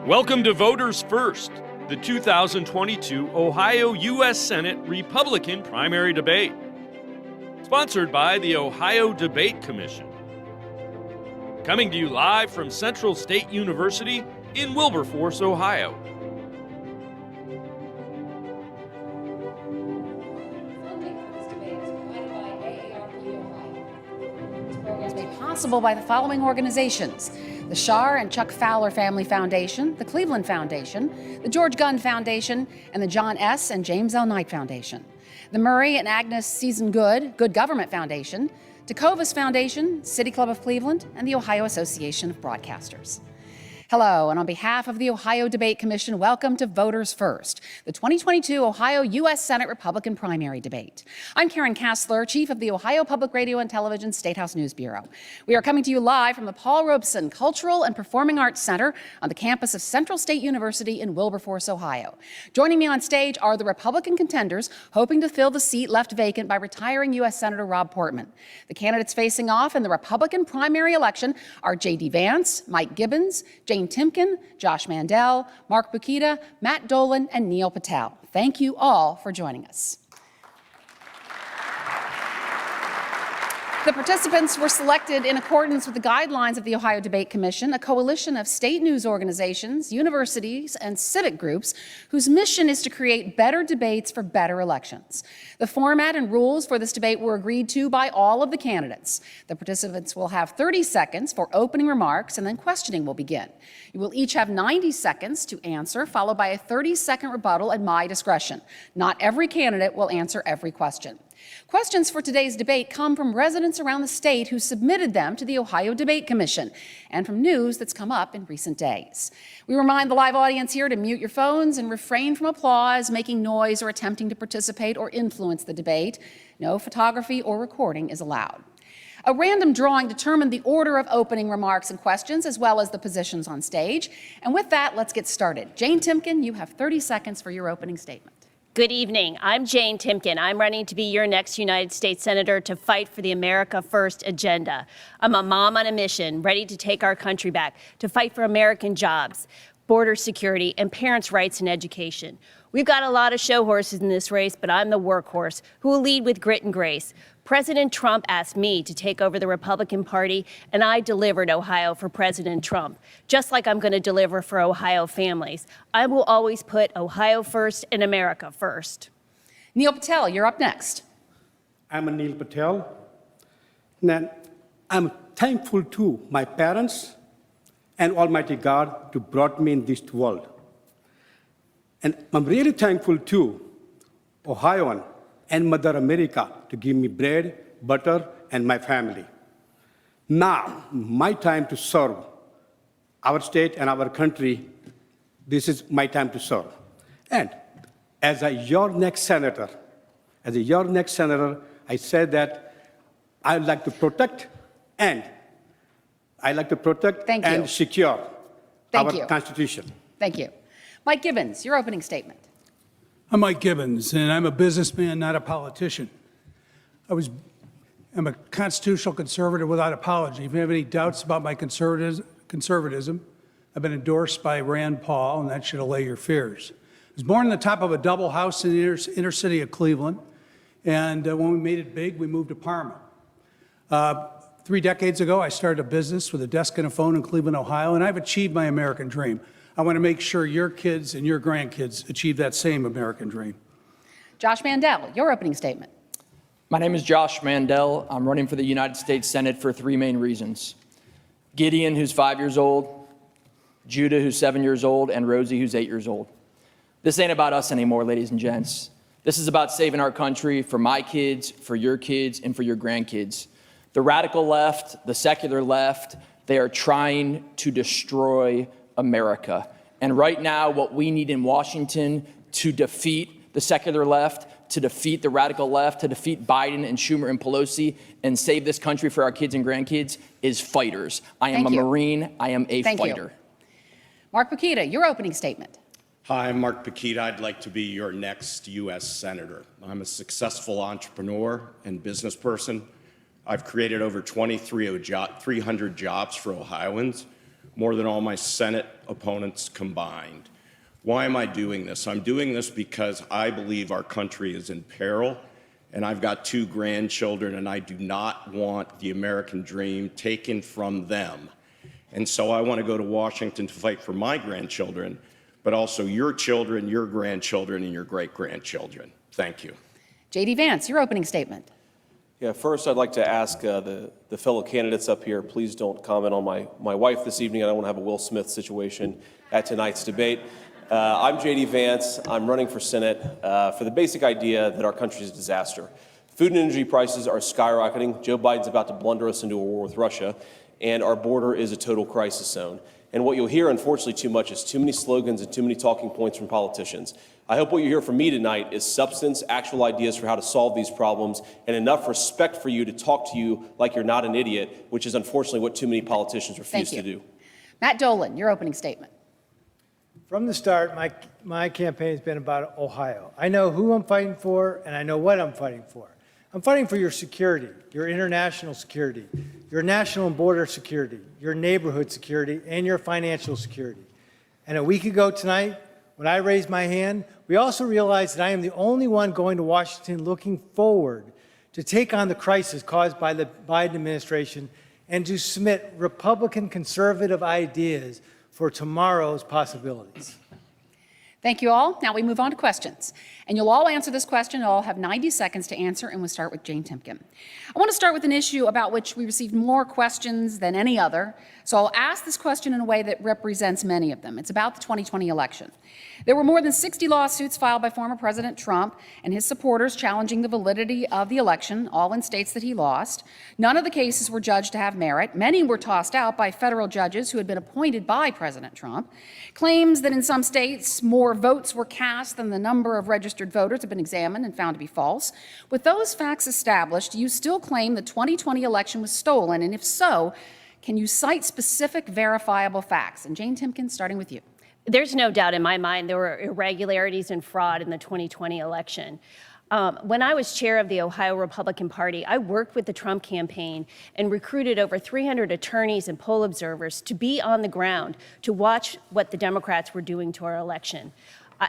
Welcome to Voters First, the 2022 Ohio U.S. Senate Republican primary debate. Sponsored by the Ohio Debate Commission. Coming to you live from Central State University in Wilberforce, Ohio. Possible by the following organizations: the Shar and Chuck Fowler Family Foundation, the Cleveland Foundation, the George Gund Foundation, and the John S. and James L. Knight Foundation, the Murray and Agnes Season Good Government Foundation, Tecovas Foundation, City Club of Cleveland, and the Ohio Association of Broadcasters. Hello, and on behalf of the Ohio Debate Commission, welcome to Voters First, the 2022 Ohio U.S. Senate Republican primary debate. I'm Karen Kassler, Chief of the Ohio Public Radio and Television State House News Bureau. We are coming to you live from the Paul Robeson Cultural and Performing Arts Center on the campus of Central State University in Wilberforce, Ohio. Joining me on stage are the Republican contenders hoping to fill the seat left vacant by retiring U.S. Senator Rob Portman. The candidates facing off in the Republican primary election are J.D. Vance, Mike Gibbons, Jane Timken, Josh Mandel, Mark Bukita, Matt Dolan, and Neil Patel. Thank you all for joining us. The participants were selected in accordance with the guidelines of the Ohio Debate Commission, a coalition of state news organizations, universities, and civic groups whose mission is to create better debates for better elections. The format and rules for this debate were agreed to by all of the candidates. The participants will have 30 seconds for opening remarks, and then questioning will begin. You will each have 90 seconds to answer, followed by a 30-second rebuttal at my discretion. Not every candidate will answer every question. Questions for today's debate come from residents around the state who submitted them to the Ohio Debate Commission and from news that's come up in recent days. We remind the live audience here to mute your phones and refrain from applause, making noise, or attempting to participate or influence the debate. No photography or recording is allowed. A random drawing determined the order of opening remarks and questions, as well as the positions on stage. And with that, let's get started. Jane Timken, you have 30 seconds for your opening statement. Good evening. I'm Jane Timken. I'm running to be your next United States Senator to fight for the America First agenda. I'm a mom on a mission, ready to take our country back, to fight for American jobs, border security, and parents' rights in education. We've got a lot of show horses in this race, but I'm the workhorse who will lead with grit and grace. President Trump asked me to take over the Republican Party, and I delivered Ohio for President Trump, just like I'm going to deliver for Ohio families. I will always put Ohio first and America first. Neil Patel, you're up next. I'm Neil Patel, and I'm thankful to my parents and Almighty God to brought me in this world. And I'm really thankful to Ohioan and Mother America to give me bread, butter, and my family. Now, my time to serve our state and our country. This is my time to serve. And as your next senator, I said that I'd like to protect and secure our Constitution. Thank you. Mike Gibbons, your opening statement. I'm Mike Gibbons, and I'm a businessman, not a politician. I'm a constitutional conservative without apology. If you have any doubts about my conservatism, I've been endorsed by Rand Paul, and that should allay your fears. I was born on the top of a double house in the inner city of Cleveland, and when we made it big, we moved to Parma. 3 decades ago, I started a business with a desk and a phone in Cleveland, Ohio, and I've achieved my American dream. I want to make sure your kids and your grandkids achieve that same American dream. Josh Mandel, your opening statement. My name is Josh Mandel. I'm running for the United States Senate for 3 main reasons. Gideon, who's 5 years old, Judah, who's 7 years old, and Rosie, who's 8 years old. This ain't about us anymore, ladies and gents. This is about saving our country for my kids, for your kids, and for your grandkids. The radical left, the secular left, they are trying to destroy America. And right now, what we need in Washington to defeat the secular left, to defeat the radical left, to defeat Biden and Schumer and Pelosi and save this country for our kids and grandkids is fighters. I am a Marine. I am a fighter. Mark Bukita, your opening statement. Hi, I'm Mark Bukita. I'd like to be your next U.S. Senator. I'm a successful entrepreneur and business person. I've created over 2,300 jobs for Ohioans. more than all my Senate opponents combined. Why am I doing this? I'm doing this because I believe our country is in peril, and I've got 2 grandchildren, and I do not want the American dream taken from them. And so I want to go to Washington to fight for my grandchildren, but also your children, your grandchildren, and your great-grandchildren. Thank you. J.D. Vance, your opening statement. Yeah, first I'd like to ask the fellow candidates up here, please don't comment on my wife this evening. I don't want to have a Will Smith situation at tonight's debate. I'm J.D. Vance. I'm running for Senate for the basic idea that our country is a disaster. Food and energy prices are skyrocketing. Joe Biden's about to blunder us into a war with Russia, and our border is a total crisis zone. And what you'll hear, unfortunately, too much is too many slogans and too many talking points from politicians. I hope what you hear from me tonight is substance, actual ideas for how to solve these problems, and enough respect for you to talk to you like you're not an idiot, which is unfortunately what too many politicians refuse to do. Matt Dolan, your opening statement. From the start, my campaign has been about Ohio. I know who I'm fighting for, and I know what I'm fighting for. I'm fighting for your security, your international security, your national and border security, your neighborhood security, and your financial security. And a week ago tonight, when I raised my hand, we also realized that I am the only one going to Washington looking forward to take on the crisis caused by the Biden administration and to submit Republican conservative ideas for tomorrow's possibilities. Thank you all. Now we move on to questions. And you'll all answer this question. You'll all have 90 seconds to answer, and we'll start with Jane Timken. I want to start with an issue about which we received more questions than any other, so I'll ask this question in a way that represents many of them. It's about the 2020 election. There were more than 60 lawsuits filed by former President Trump and his supporters challenging the validity of the election, all in states that he lost. None of the cases were judged to have merit. Many were tossed out by federal judges who had been appointed by President Trump. Claims that in some states more votes were cast than the number of registered voters have been examined and found to be false. With those facts established, do you still claim the 2020 election was stolen? And if so, can you cite specific verifiable facts? And Jane Timken, starting with you. There's no doubt in my mind there were irregularities and fraud in the 2020 election. When I was chair of the Ohio Republican Party, I worked with the Trump campaign and recruited over 300 attorneys and poll observers to be on the ground to watch what the Democrats were doing to our election.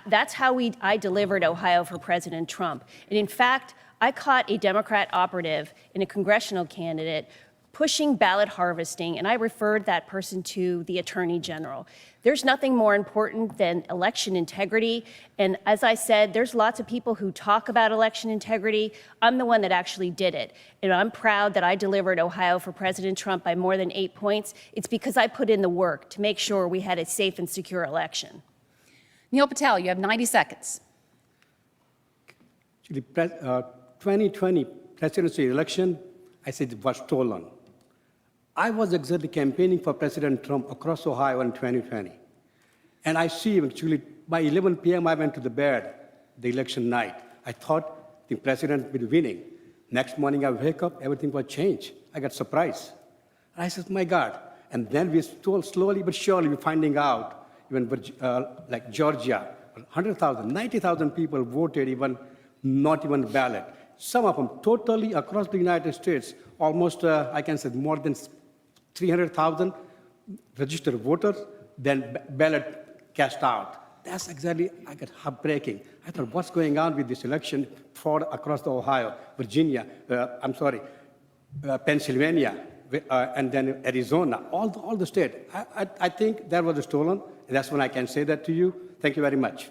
That's how I delivered Ohio for President Trump. And in fact, I caught a Democrat operative and a congressional candidate pushing ballot harvesting, and I referred that person to the Attorney General. There's nothing more important than election integrity. And as I said, there's lots of people who talk about election integrity. I'm the one that actually did it. And I'm proud that I delivered Ohio for President Trump by more than 8 points. It's because I put in the work to make sure we had a safe and secure election. Neil Patel, you have 90 seconds. The 2020 presidency election, I said it was stolen. I was exactly campaigning for President Trump across Ohio in 2020. And I see actually by 11 p.m. I went to the bed the election night. I thought the president would be winning. Next morning I wake up, everything was changed. I got surprised. And I said, my God. And then we slowly but surely we're finding out, even like Georgia, 100,000, 90,000 people voted, even not even ballot. Some of them totally across the United States, almost, I can say, more than 300,000 registered voters, then ballot cast out. That's exactly, I got heartbreaking. I thought, what's going on with this election fraud across the Ohio, Virginia, Pennsylvania, and then Arizona, all the state. I think that was stolen. And that's when I can say that to you. Thank you very much.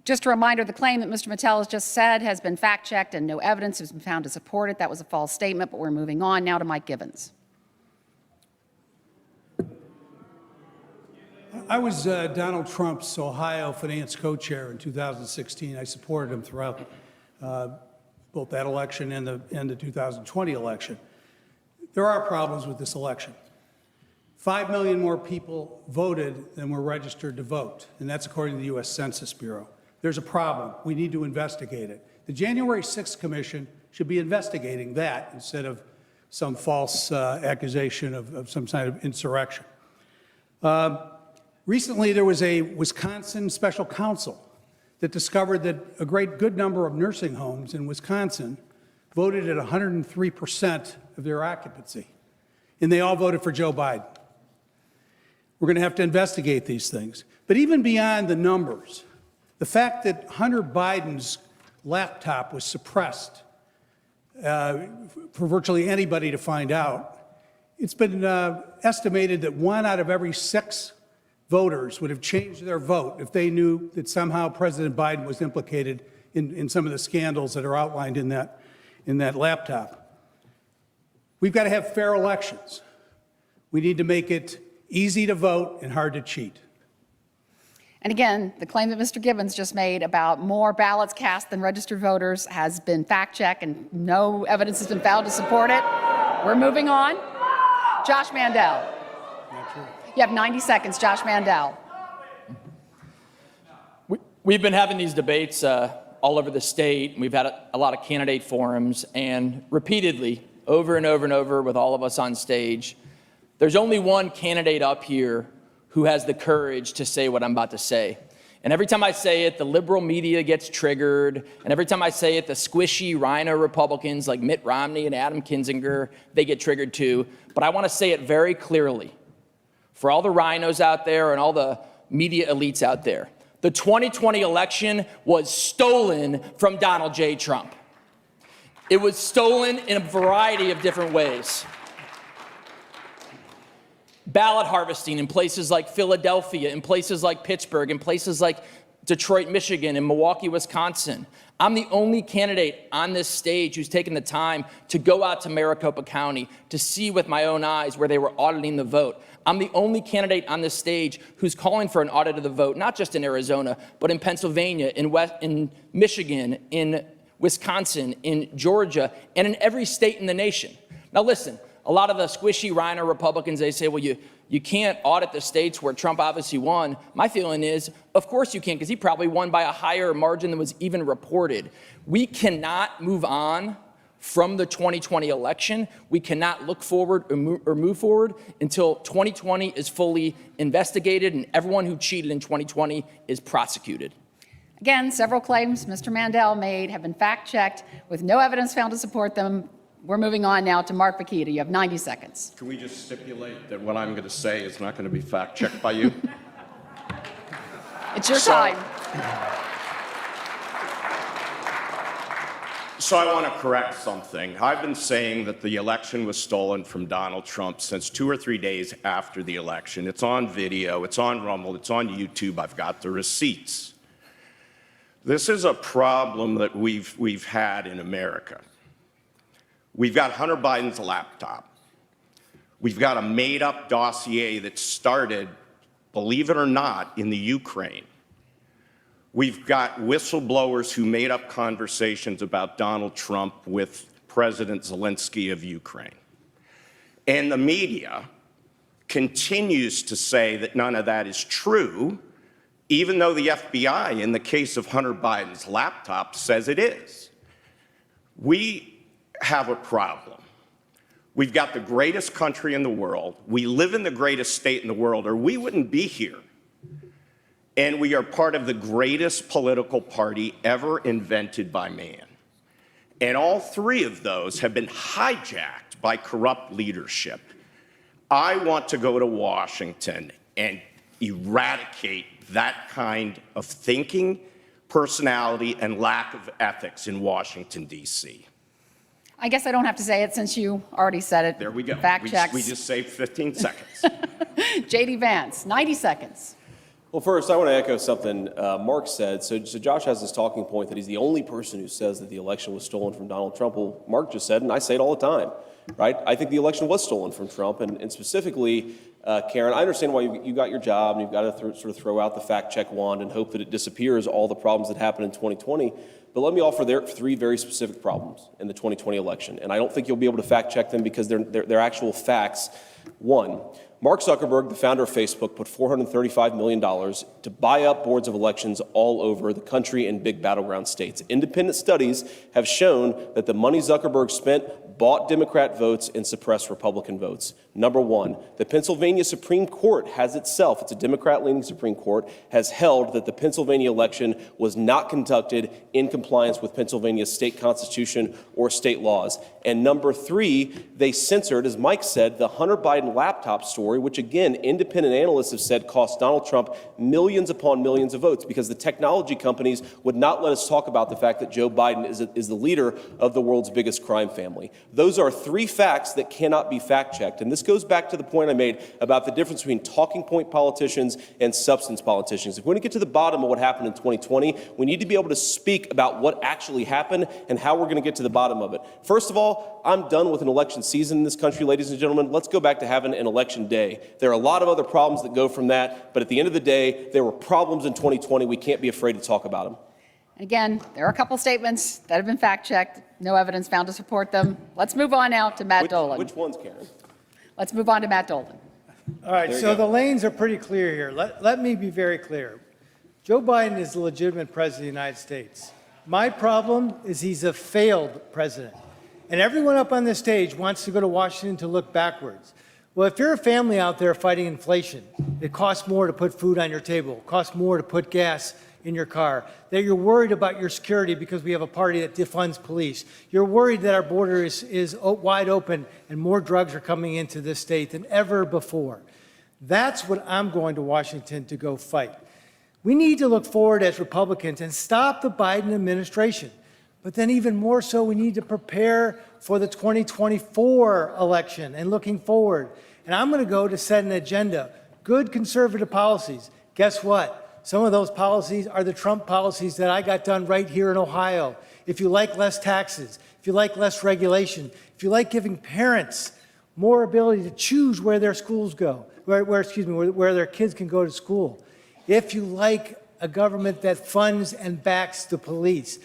Just a reminder, the claim that Mr. Patel has just said has been fact-checked and no evidence has been found to support it. That was a false statement, but we're moving on now to Mike Gibbons. I was Donald Trump's Ohio finance co-chair in 2016. I supported him throughout both that election and the 2020 election. There are problems with this election. 5 million more people voted than were registered to vote, and that's according to the U.S. Census Bureau. There's a problem. We need to investigate it. The January 6th Commission should be investigating that instead of some false accusation of some kind of insurrection. Recently, there was a Wisconsin special counsel that discovered that a good number of nursing homes in Wisconsin voted at 103% of their occupancy, and they all voted for Joe Biden. We're going to have to investigate these things. But even beyond the numbers, the fact that Hunter Biden's laptop was suppressed for virtually anybody to find out, it's been estimated that 1 out of every 6 voters would have changed their vote if they knew that somehow President Biden was implicated in some of the scandals that are outlined in that laptop. We've got to have fair elections. We need to make it easy to vote and hard to cheat. And again, the claim that Mr. Gibbons just made about more ballots cast than registered voters has been fact-checked and no evidence has been found to support it. We're moving on. Josh Mandel. You have 90 seconds, Josh Mandel. We've been having these debates all over the state. We've had a lot of candidate forums, and repeatedly, over and over and over with all of us on stage, there's only one candidate up here who has the courage to say what I'm about to say. And every time I say it, the liberal media gets triggered. And every time I say it, the squishy rhino Republicans like Mitt Romney and Adam Kinzinger, they get triggered too. But I want to say it very clearly for all the rhinos out there and all the media elites out there. The 2020 election was stolen from Donald J. Trump. It was stolen in a variety of different ways. Ballot harvesting in places like Philadelphia, in places like Pittsburgh, in places like Detroit, Michigan, and Milwaukee, Wisconsin. I'm the only candidate on this stage who's taken the time to go out to Maricopa County to see with my own eyes where they were auditing the vote. I'm the only candidate on this stage who's calling for an audit of the vote, not just in Arizona, but in Pennsylvania, in Michigan, in Wisconsin, in Georgia, and in every state in the nation. Now listen, a lot of the squishy rhino Republicans, they say, well, you can't audit the states where Trump obviously won. My feeling is, of course you can, because he probably won by a higher margin than was even reported. We cannot move on from the 2020 election. We cannot look forward or move forward until 2020 is fully investigated and everyone who cheated in 2020 is prosecuted. Again, several claims Mr. Mandel made have been fact-checked with no evidence found to support them. We're moving on now to Mark Bakita. You have 90 seconds. Can we just stipulate that what I'm going to say is not going to be fact-checked by you? It's your time. So I want to correct something. I've been saying that the election was stolen from Donald Trump since 2 or 3 days after the election. It's on video, it's on Rumble, it's on YouTube. I've got the receipts. This is a problem that we've had in America. We've got Hunter Biden's laptop. We've got a made-up dossier that started, believe it or not, in the Ukraine. We've got whistleblowers who made up conversations about Donald Trump with President Zelensky of Ukraine. And the media continues to say that none of that is true, even though the FBI, in the case of Hunter Biden's laptop, says it is. We have a problem. We've got the greatest country in the world. We live in the greatest state in the world, or we wouldn't be here. And we are part of the greatest political party ever invented by man. And all 3 of those have been hijacked by corrupt leadership. I want to go to Washington and eradicate that kind of thinking, personality, and lack of ethics in Washington, D.C. I guess I don't have to say it since you already said it. There we go. Fact checks. We just saved 15 seconds. J.D. Vance, 90 seconds. Well, first, I want to echo something Mark said. So Josh has this talking point that he's the only person who says that the election was stolen from Donald Trump. Well, Mark just said, and I say it all the time, right? I think the election was stolen from Trump, and specifically, Karen, I understand why you got your job, and you've got to sort of throw out the fact-check wand and hope that it disappears, all the problems that happened in 2020. But let me offer 3 very specific problems in the 2020 election, and I don't think you'll be able to fact-check them because they're actual facts. 1, Mark Zuckerberg, the founder of Facebook, put $435 million to buy up boards of elections all over the country in big battleground states. Independent studies have shown that the money Zuckerberg spent bought Democrat votes and suppressed Republican votes. Number one, the Pennsylvania Supreme Court has itself, it's a Democrat-leaning Supreme Court, has held that the Pennsylvania election was not conducted in compliance with Pennsylvania's state constitution or state laws. And number three, they censored, as Mike said, the Hunter Biden laptop story, which again, independent analysts have said cost Donald Trump millions upon millions of votes because the technology companies would not let us talk about the fact that Joe Biden is the leader of the world's biggest crime family. Those are three facts that cannot be fact-checked. And this goes back to the point I made about the difference between talking point politicians and substance politicians. If we want to get to the bottom of what happened in 2020, we need to be able to speak about what actually happened and how we're going to get to the bottom of it. First of all, I'm done with an election season in this country, ladies and gentlemen. Let's go back to having an election day. There are a lot of other problems that go from that, but at the end of the day, there were problems in 2020. We can't be afraid to talk about them. Again, there are a couple statements that have been fact-checked. No evidence found to support them. Let's move on now to Matt Dolan. Which ones, Karen? Let's move on to Matt Dolan. All right, so the lanes are pretty clear here. Let me be very clear. Joe Biden is the legitimate president of the United States. My problem is he's a failed president. And everyone up on this stage wants to go to Washington to look backwards. Well, if you're a family out there fighting inflation, it costs more to put food on your table, it costs more to put gas in your car, that you're worried about your security because we have a party that defunds police. You're worried that our border is wide open and more drugs are coming into this state than ever before. That's what I'm going to Washington to go fight. We need to look forward as Republicans and stop the Biden administration. But then even more so, we need to prepare for the 2024 election and looking forward. And I'm going to go to set an agenda, good conservative policies. Guess what? Some of those policies are the Trump policies that I got done right here in Ohio. If you like less taxes, if you like less regulation, if you like giving parents more ability to choose where their schools go, where their kids can go to school, if you like a government that funds and backs the police,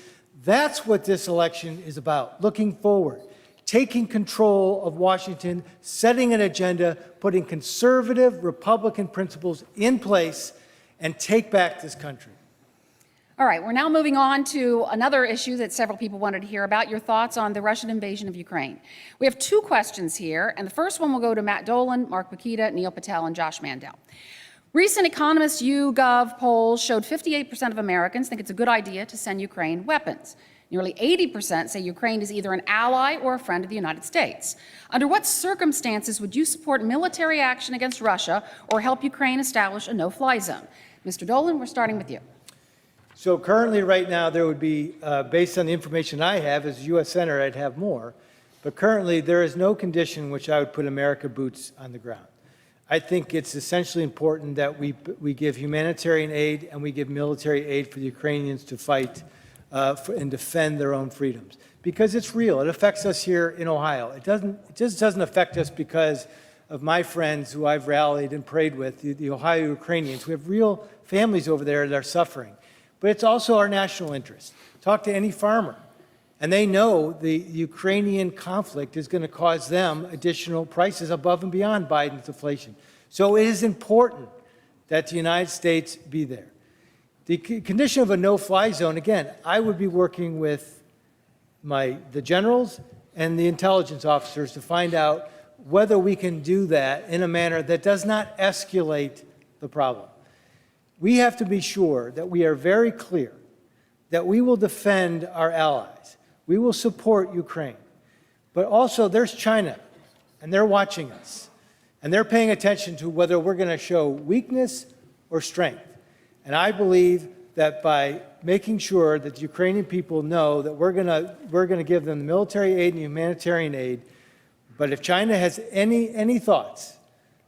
that's what this election is about, looking forward, taking control of Washington, setting an agenda, putting conservative Republican principles in place, and take back this country. All right, we're now moving on to another issue that several people wanted to hear about, your thoughts on the Russian invasion of Ukraine. We have two questions here, and the first one will go to Matt Dolan, Mark Bakita, Neil Patel, and Josh Mandel. Recent Economist YouGov polls showed 58% of Americans think it's a good idea to send Ukraine weapons. Nearly 80% say Ukraine is either an ally or a friend of the United States. Under what circumstances would you support military action against Russia or help Ukraine establish a no-fly zone? Mr. Dolan, we're starting with you. So currently, right now, there would be, based on the information I have, as a U.S. Senator, I'd have more. But currently, there is no condition in which I would put America boots on the ground. I think it's essentially important that we give humanitarian aid and we give military aid for the Ukrainians to fight and defend their own freedoms. Because it's real. It affects us here in Ohio. It just doesn't affect us because of my friends who I've rallied and prayed with, the Ohio Ukrainians. We have real families over there that are suffering. But it's also our national interest. Talk to any farmer, and they know the Ukrainian conflict is going to cause them additional prices above and beyond Biden's inflation. So it is important that the United States be there. The condition of a no-fly zone, again, I would be working with the generals and the intelligence officers to find out whether we can do that in a manner that does not escalate the problem. We have to be sure that we are very clear that we will defend our allies. We will support Ukraine. But also there's China, and they're watching us. And they're paying attention to whether we're going to show weakness or strength. And I believe that by making sure that the Ukrainian people know that we're going to give them the military aid and humanitarian aid, but if China has any thoughts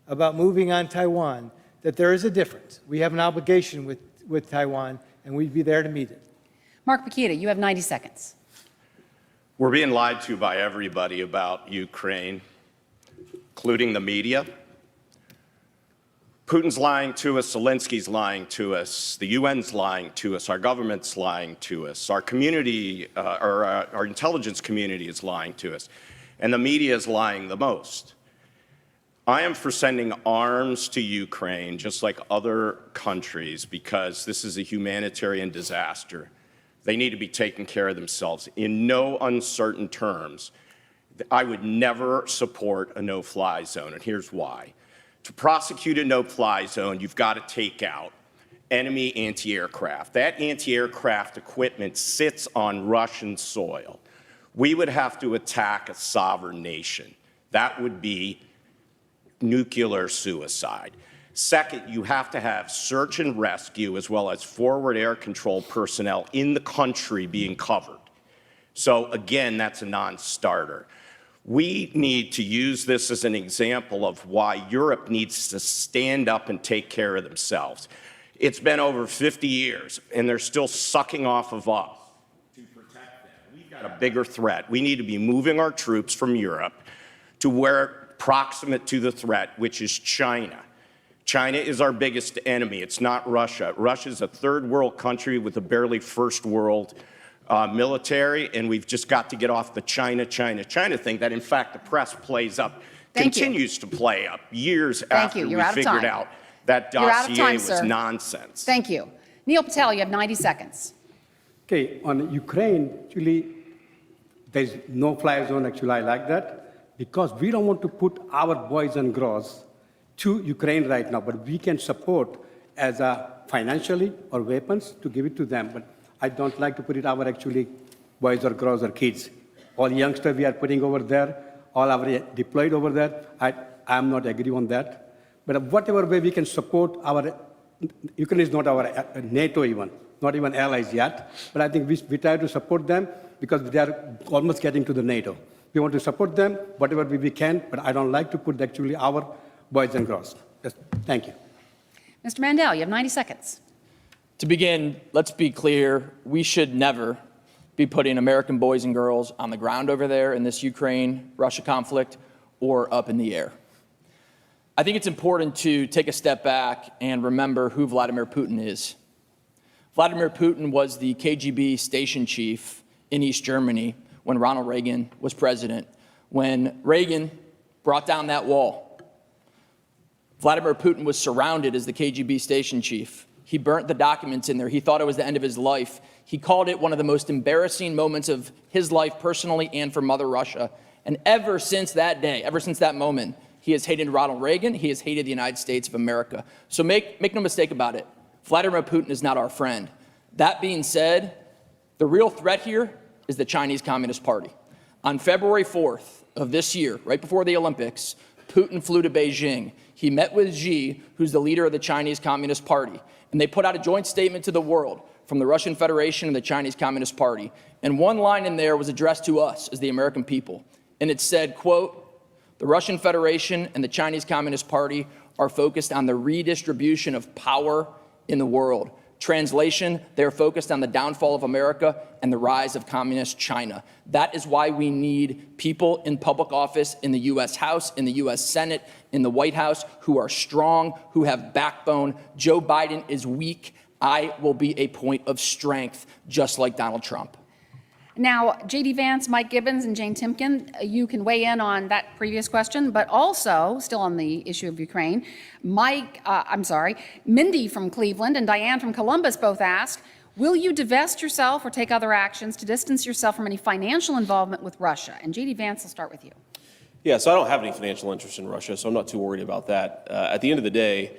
about moving on Taiwan, that there is a difference. We have an obligation with Taiwan, and we'd be there to meet it. Mark Bakita, you have 90 seconds. We're being lied to by everybody about Ukraine, including the media. Putin's lying to us, Zelensky's lying to us, the UN's lying to us, our government's lying to us, our community, our intelligence community is lying to us, and the media is lying the most. I am for sending arms to Ukraine, just like other countries, because this is a humanitarian disaster. They need to be taking care of themselves in no uncertain terms. I would never support a no-fly zone, and here's why. To prosecute a no-fly zone, you've got to take out enemy anti-aircraft. That anti-aircraft equipment sits on Russian soil. We would have to attack a sovereign nation. That would be nuclear suicide. Second, you have to have search and rescue as well as forward air control personnel in the country being covered. So again, that's a non-starter. We need to use this as an example of why Europe needs to stand up and take care of themselves. It's been over 50 years, and they're still sucking off of us to protect them. We've got a bigger threat. We need to be moving our troops from Europe to where proximate to the threat, which is China. China is our biggest enemy. It's not Russia. Russia's a third world country with a barely first world military, and we've just got to get off the China thing that, in fact, the press plays up, continues to play up years after we figured out that dossier was nonsense. Thank you. Neil Patel, you have 90 seconds. Okay, on Ukraine, actually, there's no fly zone. Actually, I like that because we don't want to put our boys and girls to Ukraine right now, but we can support as financially or weapons to give it to them. But I don't like to put it our actually boys or girls or kids. All youngsters we are putting over there, all our deployed over there. I'm not agree on that. But whatever way we can support our, Ukraine is not our NATO even, not even allies yet. But I think we try to support them because they are almost getting to the NATO. We want to support them whatever way we can, but I don't like to put actually our boys and girls. Yes, thank you. Mr. Mandel, you have 90 seconds. To begin, let's be clear, we should never be putting American boys and girls on the ground over there in this Ukraine-Russia conflict or up in the air. I think it's important to take a step back and remember who Vladimir Putin is. Vladimir Putin was the KGB station chief in East Germany when Ronald Reagan was president. When Reagan brought down that wall, Vladimir Putin was surrounded as the KGB station chief. He burnt the documents in there. He thought it was the end of his life. He called it one of the most embarrassing moments of his life personally and for Mother Russia. And ever since that day, ever since that moment, he has hated Ronald Reagan. He has hated the United States of America. So make no mistake about it. Vladimir Putin is not our friend. That being said, the real threat here is the Chinese Communist Party. On February 4th of this year, right before the Olympics, Putin flew to Beijing. He met with Xi, who's the leader of the Chinese Communist Party. And they put out a joint statement to the world from the Russian Federation and the Chinese Communist Party. And one line in there was addressed to us as the American people. And it said, quote, "The Russian Federation and the Chinese Communist Party are focused on the redistribution of power in the world. Translation, they're focused on the downfall of America and the rise of communist China." That is why we need people in public office in the U.S. House, in the U.S. Senate, in the White House who are strong, who have backbone. Joe Biden is weak. I will be a point of strength, just like Donald Trump. Now, J.D. Vance, Mike Gibbons, and Jane Timken, you can weigh in on that previous question, but also, still on the issue of Ukraine, Mindy from Cleveland and Diane from Columbus both ask, will you divest yourself or take other actions to distance yourself from any financial involvement with Russia? And J.D. Vance, I'll start with you. Yeah, so I don't have any financial interest in Russia, so I'm not too worried about that. At the end of the day,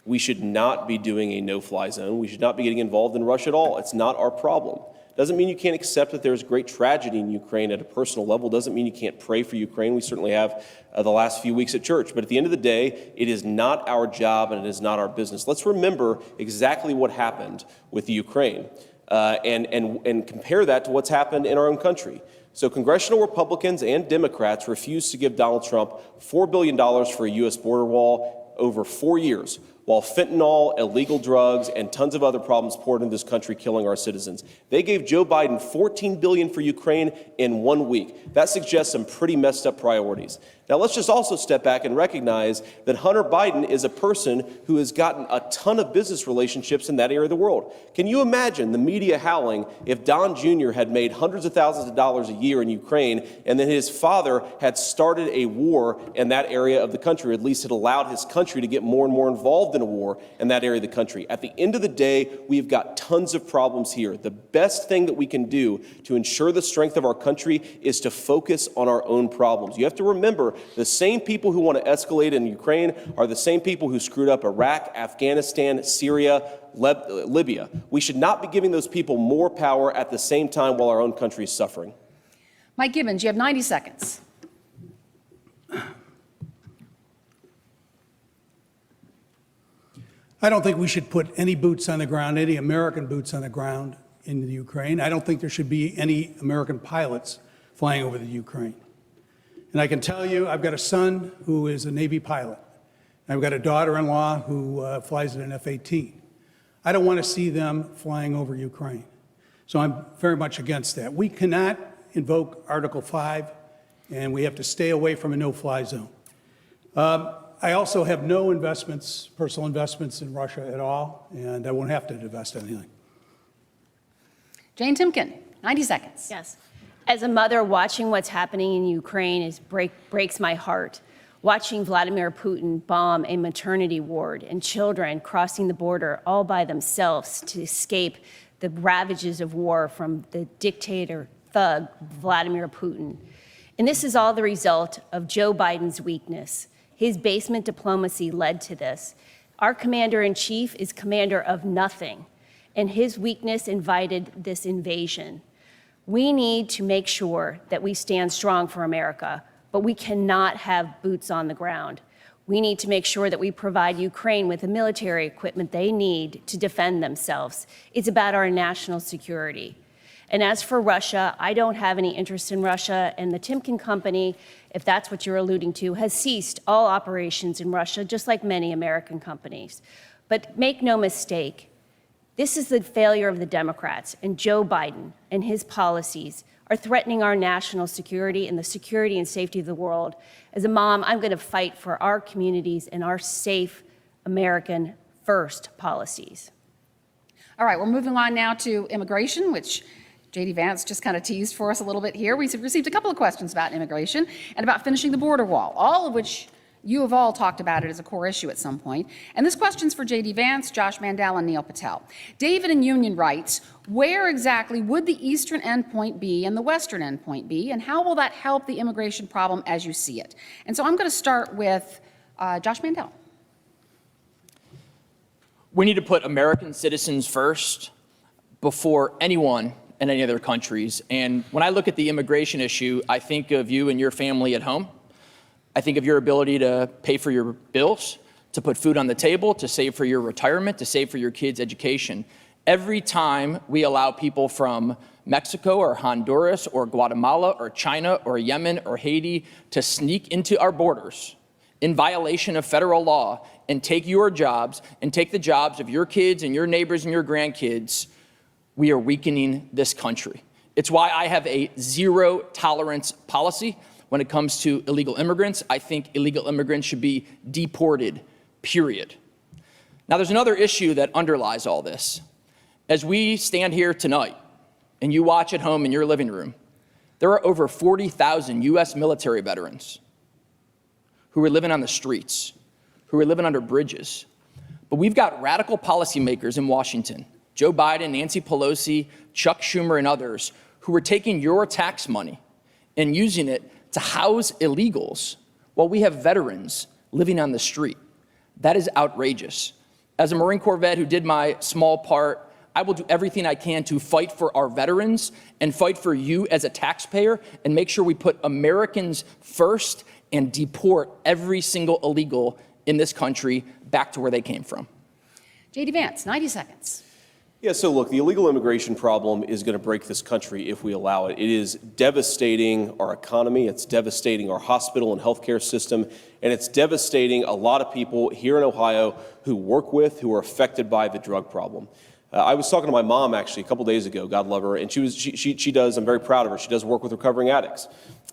we should not be doing a no-fly zone. We should not be getting involved in Russia at all. It's not our problem. Doesn't mean you can't accept that there's great tragedy in Ukraine at a personal level. Doesn't mean you can't pray for Ukraine. We certainly have the last few weeks at church. But at the end of the day, it is not our job and it is not our business. Let's remember exactly what happened with the Ukraine and compare that to what's happened in our own country. So congressional Republicans and Democrats refused to give Donald Trump $4 billion for a U.S. border wall over 4 years, while fentanyl, illegal drugs, and tons of other problems poured into this country, killing our citizens. They gave Joe Biden $14 billion for Ukraine in 1 week. That suggests some pretty messed up priorities. Now, Now, let's just also step back and recognize that Hunter Biden is a person who has gotten a ton of business relationships in that area of the world. Can you imagine the media howling if Don Jr. had made hundreds of thousands of dollars a year in Ukraine, and then his father had started a war in that area of the country, or at least had allowed his country to get more and more involved in a war in that area of the country? At the end of the day, we've got tons of problems here. The best thing that we can do to ensure the strength of our country is to focus on our own problems. You have to remember, the same people who want to escalate in Ukraine are the same people who screwed up Iraq, Afghanistan, Syria, Libya. We should not be giving those people more power at the same time while our own country is suffering. Mike Gibbons, you have 90 seconds. I don't think we should put any boots on the ground, any American boots on the ground in the Ukraine. I don't think there should be any American pilots flying over the Ukraine. And I can tell you, I've got a son who is a Navy pilot. I've got a daughter-in-law who flies at an F-18. I don't want to see them flying over Ukraine. So I'm very much against that. We cannot invoke Article 5, and we have to stay away from a no-fly zone. I also have no investments, personal investments in Russia at all, and I won't have to divest anything. Jane Timken, 90 seconds. Yes. As a mother, watching what's happening in Ukraine breaks my heart. Watching Vladimir Putin bomb a maternity ward and children crossing the border all by themselves to escape the ravages of war from the dictator thug Vladimir Putin. And this is all the result of Joe Biden's weakness. His basement diplomacy led to this. Our commander-in-chief is commander of nothing, and his weakness invited this invasion. We need to make sure that we stand strong for America, but we cannot have boots on the ground. We need to make sure that we provide Ukraine with the military equipment they need to defend themselves. It's about our national security. And as for Russia, I don't have any interest in Russia, and the Timken Company, if that's what you're alluding to, has ceased all operations in Russia, just like many American companies. But make no mistake, this is the failure of the Democrats, and Joe Biden and his policies are threatening our national security and the security and safety of the world. As a mom, I'm going to fight for our communities and our safe American first policies. All right, we're moving on now to immigration, which J.D. Vance just kind of teased for us a little bit here. We've received a couple of questions about immigration and about finishing the border wall, all of which you have all talked about it as a core issue at some point. And this question's for J.D. Vance, Josh Mandel, and Neil Patel. David in Union writes, where exactly would the eastern endpoint be and the western endpoint be, and how will that help the immigration problem as you see it? And so I'm going to start with Josh Mandel. We need to put American citizens first before anyone in any other countries. And when I look at the immigration issue, I think of you and your family at home. I think of your ability to pay for your bills, to put food on the table, to save for your retirement, to save for your kids' education. Every time we allow people from Mexico or Honduras or Guatemala or China or Yemen or Haiti to sneak into our borders in violation of federal law and take your jobs and take the jobs of your kids and your neighbors and your grandkids, we are weakening this country. It's why I have a zero tolerance policy when it comes to illegal immigrants. I think illegal immigrants should be deported, period. Now, there's another issue that underlies all this. As we stand here tonight and you watch at home in your living room, there are over 40,000 U.S. military veterans who are living on the streets, who are living under bridges. But we've got radical policymakers in Washington, Joe Biden, Nancy Pelosi, Chuck Schumer, and others, who are taking your tax money and using it to house illegals while we have veterans living on the street. That is outrageous. As a Marine Corps vet who did my small part, I will do everything I can to fight for our veterans and fight for you as a taxpayer and make sure we put Americans first and deport every single illegal in this country back to where they came from. J.D. Vance, 90 seconds. Yeah, so look, the illegal immigration problem is going to break this country if we allow it. It is devastating our economy, it's devastating our hospital and healthcare system, and it's devastating a lot of people here in Ohio who work with, who are affected by the drug problem. I was talking to my mom actually a couple days ago, God love her, and she does, I'm very proud of her, she does work with recovering addicts.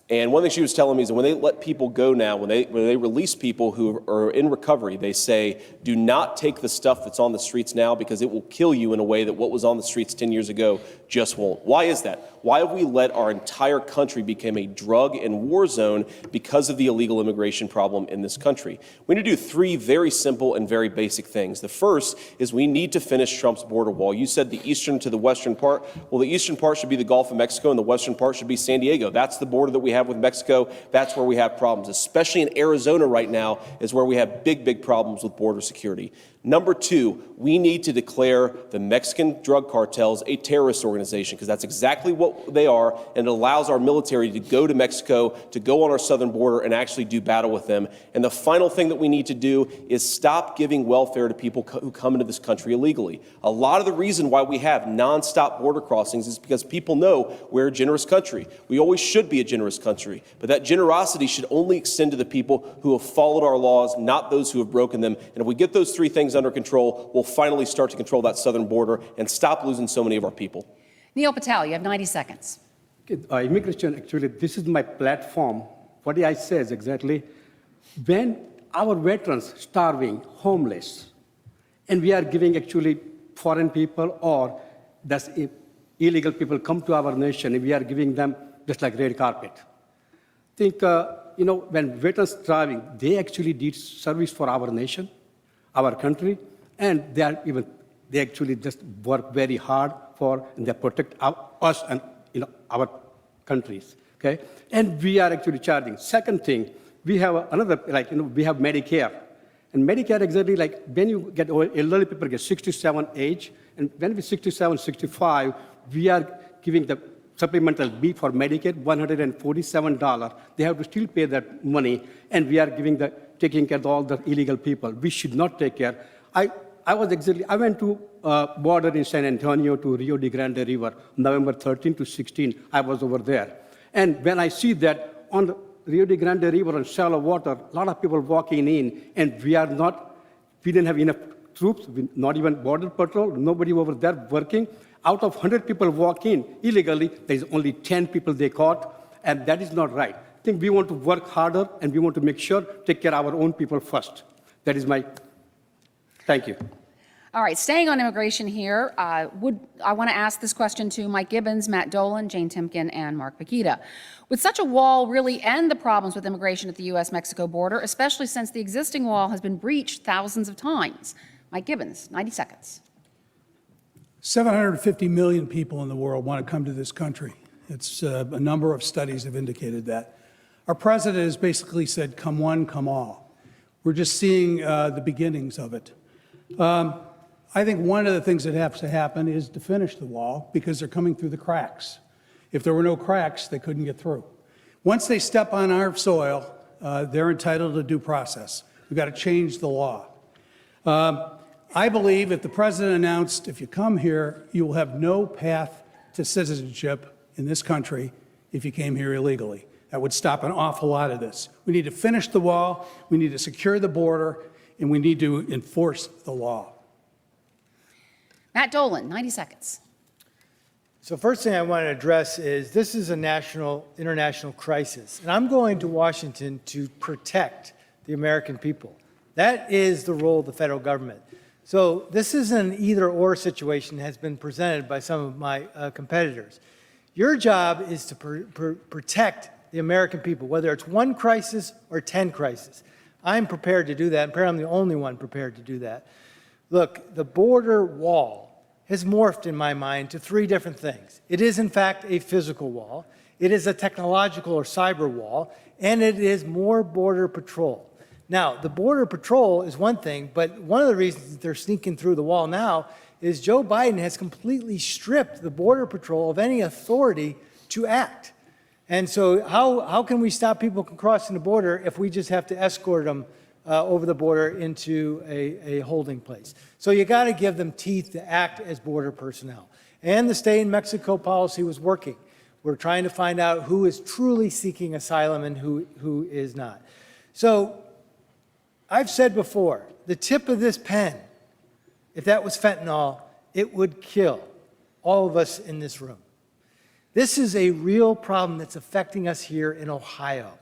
And one thing she was telling me is that when they let people go now, when they release people who are in recovery, they say, do not take the stuff that's on the streets now because it will kill you in a way that what was on the streets 10 years ago just won't. Why is that? Why have we let our entire country become a drug and war zone because of the illegal immigration problem in this country? We need to do three very simple and very basic things. The first is we need to finish Trump's border wall. You said the eastern to the western part. Well, the eastern part should be the Gulf of Mexico and the western part should be San Diego. That's the border that we have with Mexico. That's where we have problems, especially in Arizona right now is where we have big problems with border security. Number two, we need to declare the Mexican drug cartels a terrorist organization because that's exactly what they are, and it allows our military to go to Mexico, to go on our southern border and actually do battle with them. And the final thing that we need to do is stop giving welfare to people who come into this country illegally. A lot of the reason why we have nonstop border crossings is because people know we're a generous country. We always should be a generous country, but that generosity should only extend to the people who have followed our laws, not those who have broken them. And if we get those three things under control, we'll finally start to control that southern border and stop losing so many of our people. Neil Patel, you have 90 seconds. Immigration, actually, this is my platform. What I say is exactly, when our veterans starving, homeless, and we are giving actually foreign people or that's illegal people come to our nation, and we are giving them just like red carpet. Think, when veterans starving, they actually did service for our nation, our country, and they actually just work very hard and they protect us and our countries. Okay, and we are actually charging. Second thing, we have another we have Medicare, and Medicare exactly like when you get elderly people get 67 age, and when we 67, 65, we are giving the supplemental B for Medicaid, $147. They have to still pay that money, and we are taking care of all the illegal people. We should not take care. I went to border in San Antonio to Rio de Grande River, November 13 to 16. I was over there. And when I see that on the Rio de Grande River on shallow water, a lot of people walking in, and we didn't have enough troops, not even border patrol, nobody over there working. Out of 100 people walk in illegally, there's only 10 people they caught, and that is not right. I think we want to work harder, and we want to make sure, take care of our own people first. That is thank you. All right, staying on immigration here, I want to ask this question to Mike Gibbons, Matt Dolan, Jane Timken, and Mark Paquita. Would such a wall really end the problems with immigration at the U.S.-Mexico border, especially since the existing wall has been breached thousands of times? Mike Gibbons, 90 seconds. 750 million people in the world want to come to this country. It's a number of studies have indicated that. Our president has basically said, come one, come all. We're just seeing the beginnings of it. I think one of the things that has to happen is to finish the wall because they're coming through the cracks. If there were no cracks, they couldn't get through. Once they step on our soil, they're entitled to due process. We've got to change the law. I believe if the president announced, if you come here, you will have no path to citizenship in this country if you came here illegally. That would stop an awful lot of this. We need to finish the wall, we need to secure the border, and we need to enforce the law. Matt Dolan, 90 seconds. So first thing I want to address is this is a international crisis, and I'm going to Washington to protect the American people. That is the role of the federal government. So this is an either-or situation that has been presented by some of my competitors. Your job is to protect the American people, whether it's one crisis or 10 crises. I'm prepared to do that, and apparently I'm the only one prepared to do that. Look, the border wall has morphed in my mind to three different things. It is, in fact, a physical wall. It is a technological or cyber wall, and it is more border patrol. Now, the Border Patrol is one thing, but one of the reasons that they're sneaking through the wall now is Joe Biden has completely stripped the Border Patrol of any authority to act. And so how can we stop people from crossing the border if we just have to escort them over the border into a holding place? So you got to give them teeth to act as border personnel. And the stay in Mexico policy was working. We're trying to find out who is truly seeking asylum and who is not. So I've said before, the tip of this pen, if that was fentanyl, it would kill all of us in this room. This is a real problem that's affecting us here in Ohio.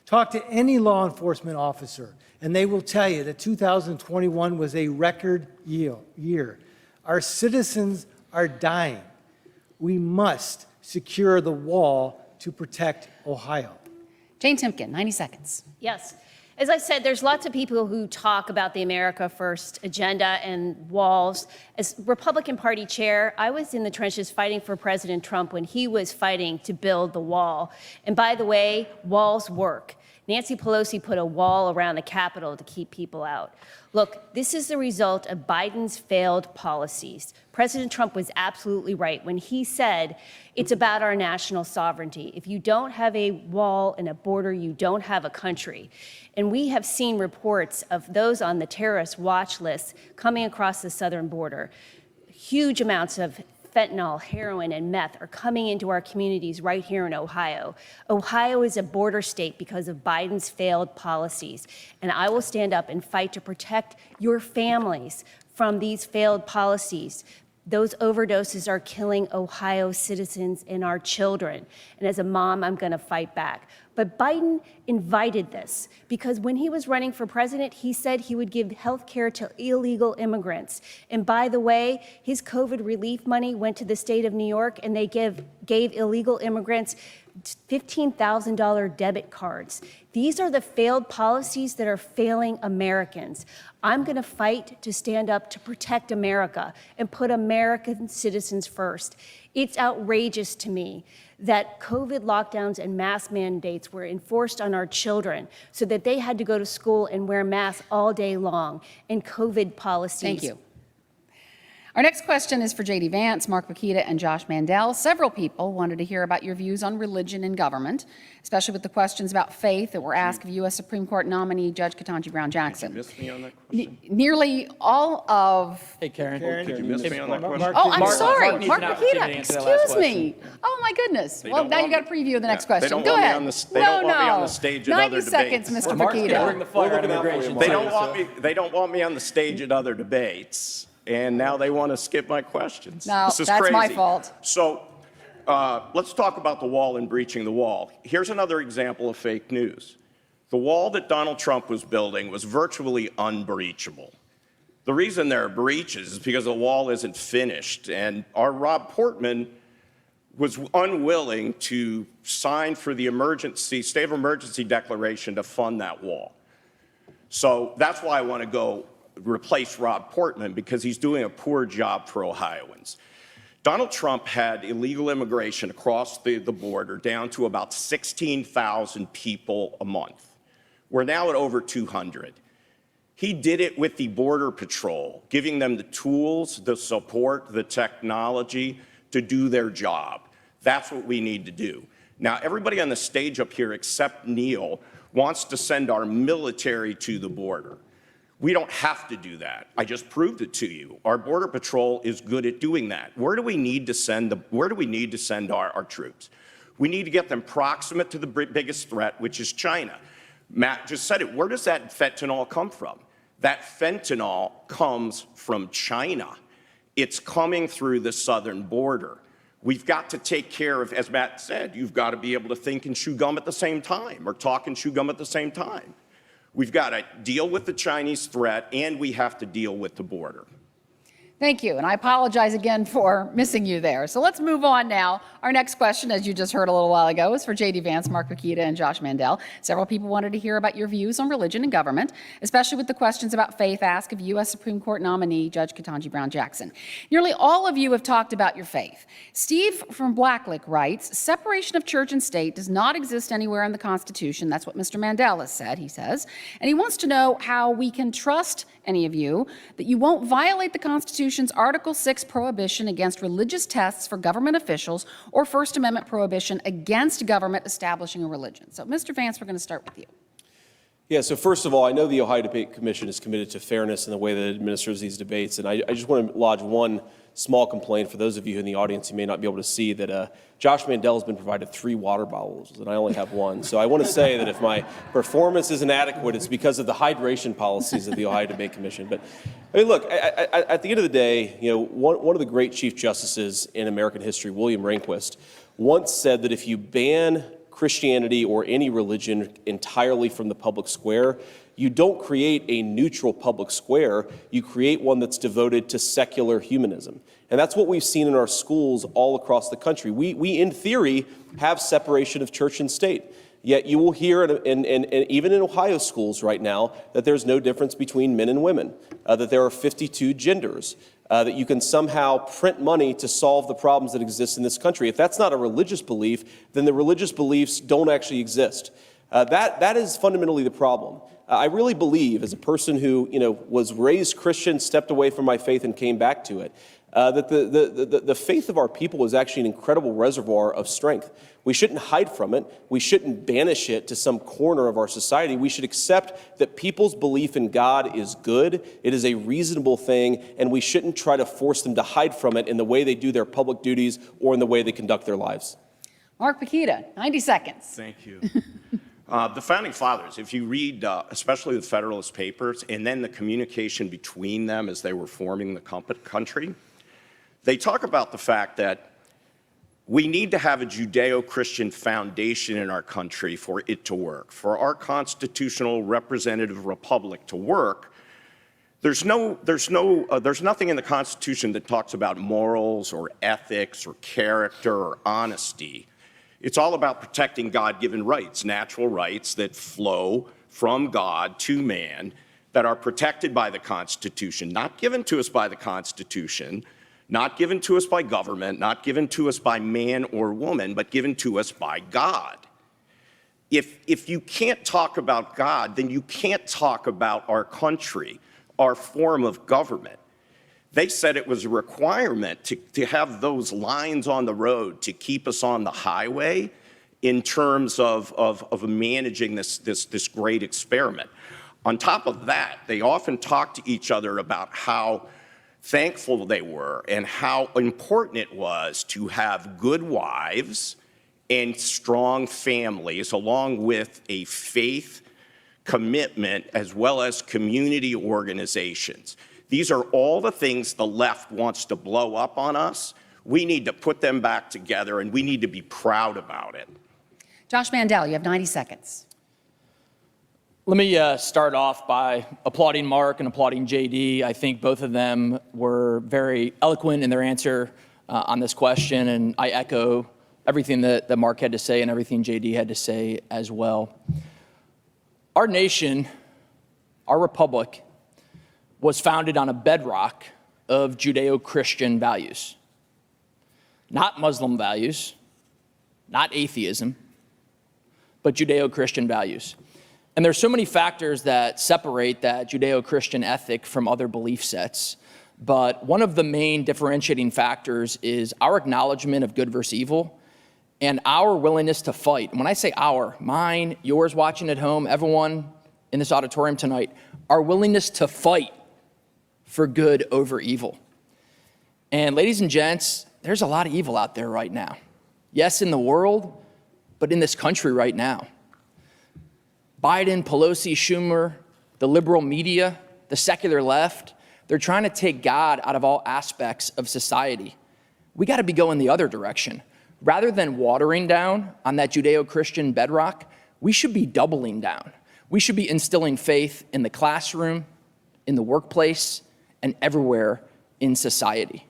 Talk to any law enforcement officer, and they will tell you that 2021 was a record year. Our citizens are dying. We must secure the wall to protect Ohio. Jane Timken, 90 seconds. Yes. As I said, there's lots of people who talk about the America First agenda and walls. As Republican Party chair, I was in the trenches fighting for President Trump when he was fighting to build the wall. And by the way, walls work. Nancy Pelosi put a wall around the Capitol to keep people out. Look, this is the result of Biden's failed policies. President Trump was absolutely right when he said it's about our national sovereignty. If you don't have a wall and a border, you don't have a country. And we have seen reports of those on the terrorist watch list coming across the southern border. Huge amounts of fentanyl, heroin, and meth are coming into our communities right here in Ohio. Ohio is a border state because of Biden's failed policies. And I will stand up and fight to protect your families from these failed policies. Those overdoses are killing Ohio citizens and our children. And as a mom, I'm going to fight back. But Biden invited this because when he was running for president, he said he would give health care to illegal immigrants. And by the way, his COVID relief money went to the state of New York, and they gave illegal immigrants $15,000 debit cards. These are the failed policies that are failing Americans. I'm going to fight to stand up to protect America and put American citizens first. It's outrageous to me that COVID lockdowns and mask mandates were enforced on our children so that they had to go to school and wear masks all day long, and COVID policies. Thank you. Our next question is for J.D. Vance, Mark Bakita, and Josh Mandel. Several people wanted to hear about your views on religion and government, especially with the questions about faith that were asked of U.S. Supreme Court nominee Judge Ketanji Brown Jackson. Did you miss me on that question? Nearly all of... Hey, Karen. Did you miss me on that question? Oh, I'm sorry. needs Mark an opportunity Bakita, to answer that last excuse me. Oh, my goodness. They Well, don't now you want got a preview of the next Yeah, question. they don't Go want me ahead. on the- they don't want me on the stage at 90 other seconds, debates. Mr. Mark's going to Bakita. bring the fire on looking out for you, immigration. Mark. They don't want me on the stage at other debates, and now they want to skip my questions. No, This is that's my crazy. fault. So let's talk about the wall and breaching the wall. Here's another example of fake news. The wall that Donald Trump was building was virtually unbreachable. The reason there are breaches is because the wall isn't finished, and our Rob Portman was unwilling to sign for the state of emergency declaration to fund that wall. So that's why I want to go replace Rob Portman, because he's doing a poor job for Ohioans. Donald Trump had illegal immigration across the border down to about 16,000 people a month. We're now at over 200. He did it with the Border Patrol, giving them the tools, the support, the technology to do their job. That's what we need to do. Now, everybody on the stage up here except Neil wants to send our military to the border. We don't have to do that. I just proved it to you. Our Border Patrol is good at doing that. Where do we need to send our troops? We need to get them proximate to the biggest threat, which is China. Matt just said it. Where does that fentanyl come from? That fentanyl comes from China. It's coming through the southern border. We've got to take care of, as Matt said, you've got to be able to think and chew gum at the same time, or talk and chew gum at the same time. We've got to deal with the Chinese threat, and we have to deal with the border. Thank you, and I apologize again for missing you there. So let's move on now. Our next question, as you just heard a little while ago, is for J.D. Vance, Mark Bakita, and Josh Mandel. Several people wanted to hear about your views on religion and government, especially with the questions about faith asked of U.S. Supreme Court nominee Judge Ketanji Brown Jackson. Nearly all of you have talked about your faith. Steve from Blacklick writes, separation of church and state does not exist anywhere in the Constitution. That's what Mr. Mandel has said, he says. And he wants to know how we can trust any of you that you won't violate the Constitution's Article 6 prohibition against religious tests for government officials or First Amendment prohibition against government establishing a religion. So, Mr. Vance, we're going to start with you. Yeah, so first of all, I know the Ohio Debate Commission is committed to fairness in the way that it administers these debates, and I just want to lodge one small complaint. For those of you in the audience who may not be able to see that Josh Mandel has been provided 3 water bottles, and I only have 1. So I want to say that if my performance is inadequate, it's because of the hydration policies of the Ohio Debate Commission. But I mean, look, at the end of the day, one of the great Chief Justices in American history, William Rehnquist, once said that if you ban Christianity or any religion entirely from the public square, you don't create a neutral public square, you create one that's devoted to secular humanism. And that's what we've seen in our schools all across the country. We in theory, have separation of church and state. Yet you will hear, even in Ohio schools right now, that there's no difference between men and women, that there are 52 genders, that you can somehow print money to solve the problems that exist in this country. If that's not a religious belief, then the religious beliefs don't actually exist. That is fundamentally the problem. I really believe, as a person who was raised Christian, stepped away from my faith and came back to it, that the faith of our people is actually an incredible reservoir of strength. We shouldn't hide from it. We shouldn't banish it to some corner of our society. We should accept that people's belief in God is good. It is a reasonable thing, and we shouldn't try to force them to hide from it in the way they do their public duties or in the way they conduct their lives. Mark Pakita, 90 seconds. Thank you. The Founding Fathers, if you read especially the Federalist Papers and then the communication between them as they were forming the country, they talk about the fact that we need to have a Judeo-Christian foundation in our country for it to work. For our constitutional representative republic to work, there's nothing in the Constitution that talks about morals or ethics or character or honesty. It's all about protecting God-given rights, natural rights that flow from God to man, that are protected by the Constitution, not given to us by the Constitution, not given to us by government, not given to us by man or woman, but given to us by God. If you can't talk about God, then you can't talk about our country, our form of government. They said it was a requirement to have those lines on the road to keep us on the highway in terms of managing this great experiment. On top of that, they often talk to each other about how thankful they were and how important it was to have good wives and strong families, along with a faith commitment as well as community organizations. These are all the things the left wants to blow up on us. We need to put them back together, and we need to be proud about it. Josh Mandel, you have 90 seconds. Let me start off by applauding Mark and applauding JD. I think both of them were very eloquent in their answer on this question, and I echo everything that Mark had to say and everything JD had to say as well. Our nation, our republic, was founded on a bedrock of Judeo-Christian values. Not Muslim values, not atheism, but Judeo-Christian values. And there's so many factors that separate that Judeo-Christian ethic from other belief sets. But one of the main differentiating factors is our acknowledgement of good versus evil and our willingness to fight. And when I say our, mine, yours watching at home, everyone in this auditorium tonight, our willingness to fight for good over evil. And ladies and gents, there's a lot of evil out there right now. Yes, in the world, but in this country right now. Biden, Pelosi, Schumer, the liberal media, the secular left, they're trying to take God out of all aspects of society. We got to be going the other direction. Rather than watering down on that Judeo-Christian bedrock, we should be doubling down. We should be instilling faith in the classroom, in the workplace, and everywhere in society.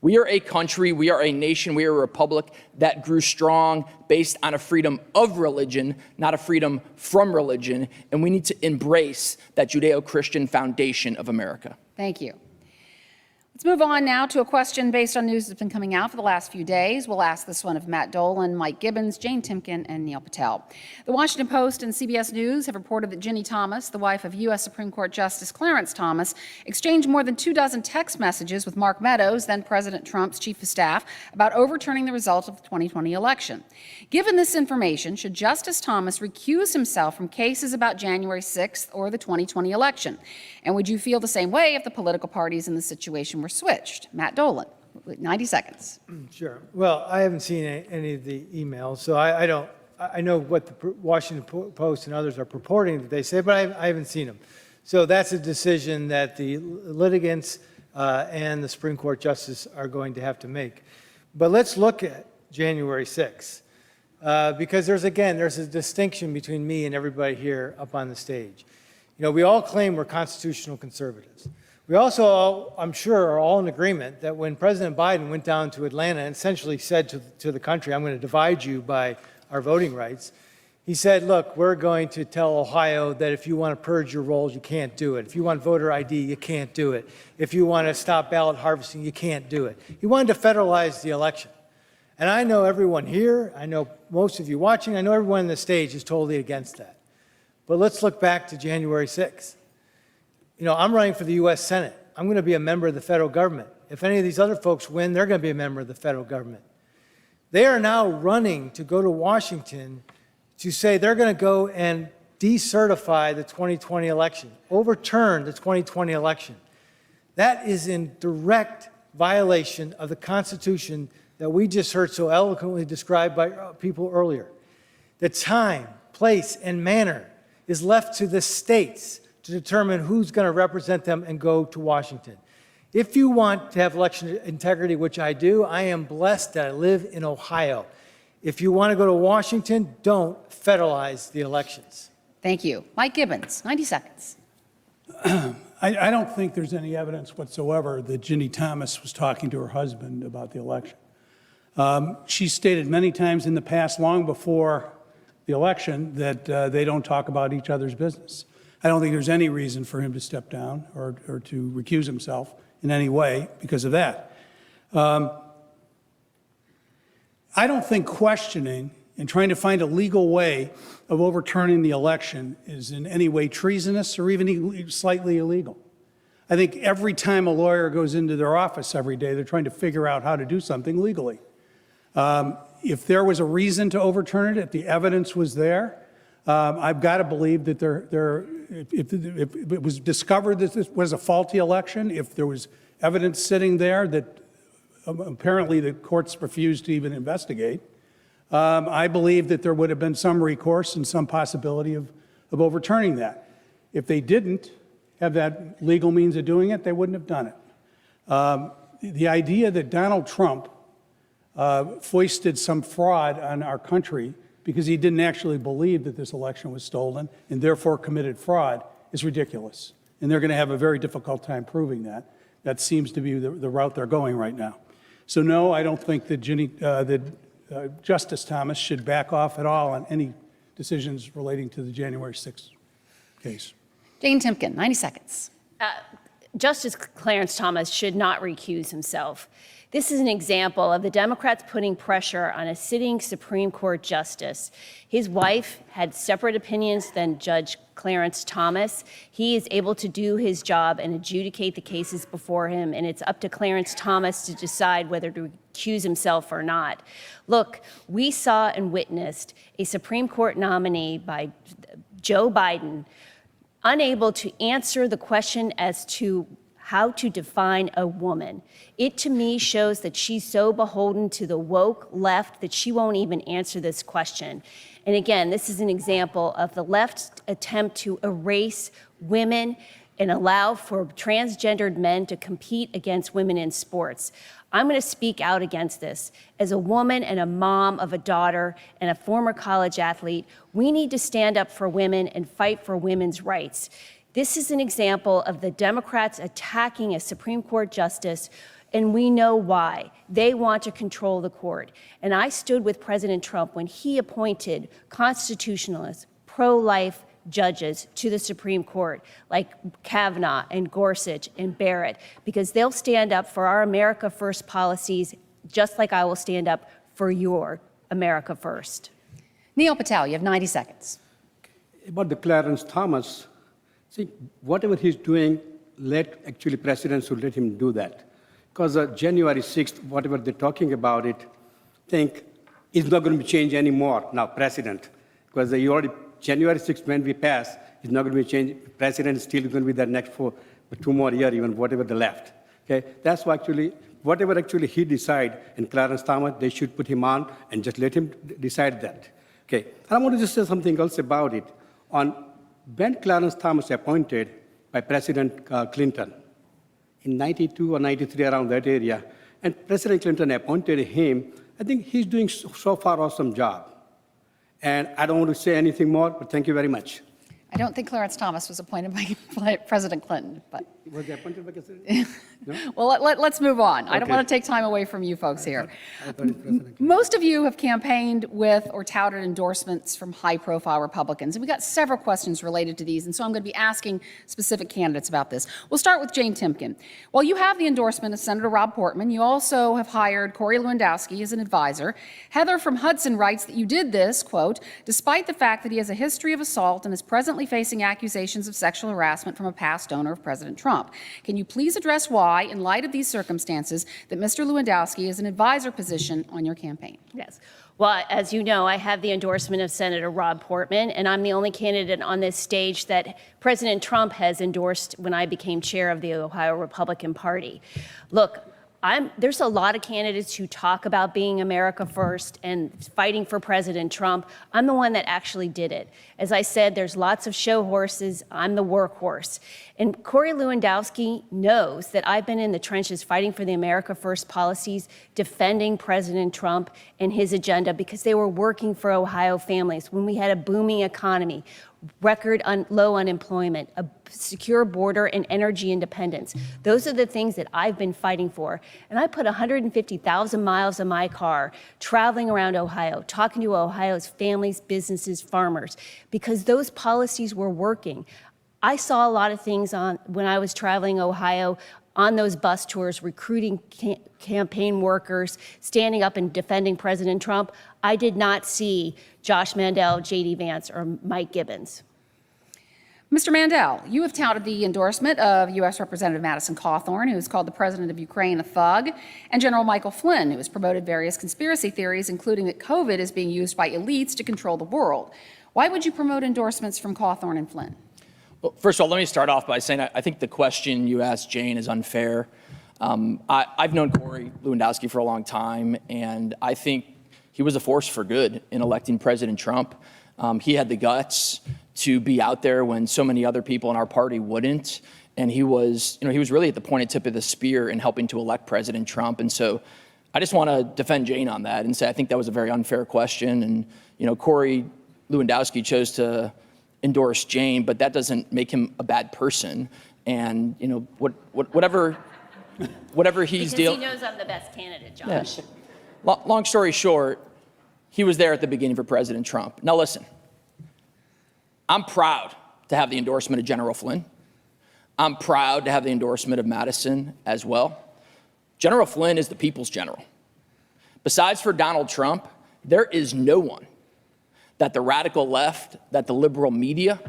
We are a country, we are a nation, we are a republic that grew strong based on a freedom of religion, not a freedom from religion, and we need to embrace that Judeo-Christian foundation of America. Thank you. Let's move on now to a question based on news that's been coming out for the last few days. We'll ask this one of Matt Dolan, Mike Gibbons, Jane Timken, and Neil Patel. The Washington Post and CBS News have reported that Ginny Thomas, the wife of U.S. Supreme Court Justice Clarence Thomas, exchanged more than 24 text messages with Mark Meadows, then President Trump's chief of staff, about overturning the results of the 2020 election. Given this information, should Justice Thomas recuse himself from cases about January 6th or the 2020 election? And would you feel the same way if the political parties in the situation were switched? Matt Dolan. 90 seconds. Sure. Well, I haven't seen any of the emails, so I don't, I know what the Washington Post and others are purporting that they say, but I haven't seen them. So that's a decision that the litigants and the Supreme Court justice are going to have to make. But let's look at January 6th, because there's a distinction between me and everybody here up on the stage. You know, we all claim we're constitutional conservatives. We also, all, I'm sure, are all in agreement that when President Biden went down to Atlanta and essentially said to the country, I'm going to divide you by our voting rights, he said, look, we're going to tell Ohio that if you want to purge your rolls, you can't do it. If you want voter ID, you can't do it. If you want to stop ballot harvesting, you can't do it. He wanted to federalize the election. And I know everyone here, I know most of you watching, I know everyone on the stage is totally against that. But let's look back to January 6th. You know, I'm running for the U.S. Senate. I'm going to be a member of the federal government. If any of these other folks win, they're going to be a member of the federal government. They are now running to go to Washington to say they're going to go and decertify the 2020 election, overturn the 2020 election. That is in direct violation of the Constitution that we just heard so eloquently described by people earlier. The time, place, and manner is left to the states to determine who's going to represent them and go to Washington. If you want to have election integrity, which I do, I am blessed that I live in Ohio. If you want to go to Washington, don't federalize the elections. Thank you. Mike Gibbons, 90 seconds. I don't think there's any evidence whatsoever that Ginny Thomas was talking to her husband about the election. She stated many times in the past, long before the election, that they don't talk about each other's business. I don't think there's any reason for him to step down or to recuse himself in any way because of that. I don't think questioning and trying to find a legal way of overturning the election is in any way treasonous or even slightly illegal. I think every time a lawyer goes into their office every day, they're trying to figure out how to do something legally. If there was a reason to overturn it, if the evidence was there, I've got to believe that if it was discovered that this was a faulty election, if there was evidence sitting there that apparently the courts refused to even investigate, I believe that there would have been some recourse and some possibility of overturning that. If they didn't have that legal means of doing it, they wouldn't have done it. The idea that Donald Trump foisted some fraud on our country because he didn't actually believe that this election was stolen and therefore committed fraud is ridiculous. And they're going to have a very difficult time proving that. That seems to be the route they're going right now. So no, I don't think that Justice Thomas should back off at all on any decisions relating to the January 6th case. Jane Timken, 90 seconds. Justice Clarence Thomas should not recuse himself. This is an example of the Democrats putting pressure on a sitting Supreme Court justice. His wife had separate opinions than Judge Clarence Thomas. He is able to do his job and adjudicate the cases before him, and it's up to Clarence Thomas to decide whether to recuse himself or not. Look, we saw and witnessed a Supreme Court nominee by Joe Biden unable to answer the question as to how to define a woman. It, to me, shows that she's so beholden to the woke left that she won't even answer this question. And again, this is an example of the left's attempt to erase women and allow for transgendered men to compete against women in sports. I'm going to speak out against this. As a woman and a mom of a daughter and a former college athlete, we need to stand up for women and fight for women's rights. This is an example of the Democrats attacking a Supreme Court justice, and we know why. They want to control the court. And I stood with President Trump when he appointed constitutionalists, pro-life judges to the Supreme Court, like Kavanaugh and Gorsuch and Barrett, because they'll stand up for our America First policies, just like I will stand up for your America First. Neil Patel, you have 90 seconds. About the Clarence Thomas, see, whatever he's doing, actually presidents should let him do that. Because January 6th, whatever they're talking about it, think it's not going to be changed anymore now, president. Because you already, January 6th, when we pass, it's not going to be changed. President is still going to be there next for 2 more years, even whatever the left. Okay? That's why actually whatever actually he decide in Clarence Thomas, they should put him on and just let him decide that. Okay, and I want to just say something else about it. When Clarence Thomas appointed by President Clinton in 92 or 93, around that area, and President Clinton appointed him, I think he's doing so far awesome job. And I don't want to say anything more, but thank you very much. I don't think Clarence Thomas was appointed by President Clinton, but. Was he appointed by President? No? Well, let's move on. I don't Okay. want to take time away from you folks here. I thought it was President Clinton. Most of you have campaigned with or touted endorsements from high-profile Republicans, and we got several questions related to these, and so I'm going to be asking specific candidates about this. We'll start with Jane Timken. While you have the endorsement of Senator Rob Portman, you also have hired Corey Lewandowski as an advisor. Heather from Hudson writes that you did this, quote, despite the fact that he has a history of assault and is presently facing accusations of sexual harassment from a past donor of President Trump. Can you please address why, in light of these circumstances, that Mr. Lewandowski is an advisor position on your campaign? Yes. Well, as you know, I have the endorsement of Senator Rob Portman, and I'm the only candidate on this stage that President Trump has endorsed when I became chair of the Ohio Republican Party. Look, there's a lot of candidates who talk about being America first and fighting for President Trump. I'm the one that actually did it. As I said, there's lots of show horses. I'm the workhorse. And Corey Lewandowski knows that I've been in the trenches fighting for the America first policies, defending President Trump and his agenda because they were working for Ohio families when we had a booming economy, record low unemployment, a secure border, and energy independence. Those are the things that I've been fighting for. And I put 150,000 miles in my car traveling around Ohio, talking to Ohio's families, businesses, farmers, because those policies were working. I saw a lot of things when I was traveling Ohio on those bus tours, recruiting campaign workers, standing up and defending President Trump. I did not see Josh Mandel, J.D. Vance, or Mike Gibbons. Mr. Mandel, you have touted the endorsement of U.S. Representative Madison Cawthorn, who has called the president of Ukraine a thug, and General Michael Flynn, who has promoted various conspiracy theories, including that COVID is being used by elites to control the world. Why would you promote endorsements from Cawthorn and Flynn? Well, first of all, let me start off by saying I think the question you asked Jane is unfair. I've known Corey Lewandowski for a long time, and I think he was a force for good in electing President Trump. He had the guts to be out there when so many other people in our party wouldn't, and he was really at the pointed tip of the spear in helping to elect President Trump. And so I just want to defend Jane on that and say I think that was a very unfair question. And Corey Lewandowski chose to endorse Jane, but that doesn't make him a bad person. And whatever he's dealing. Because he knows I'm the best candidate, Josh. Yeah. Long story short, he was there at the beginning for President Trump. Now listen, I'm proud to have the endorsement of General Flynn. I'm proud to have the endorsement of Madison as well. General Flynn is the people's general. Besides for Donald Trump, there is no one that the radical left, that the liberal media,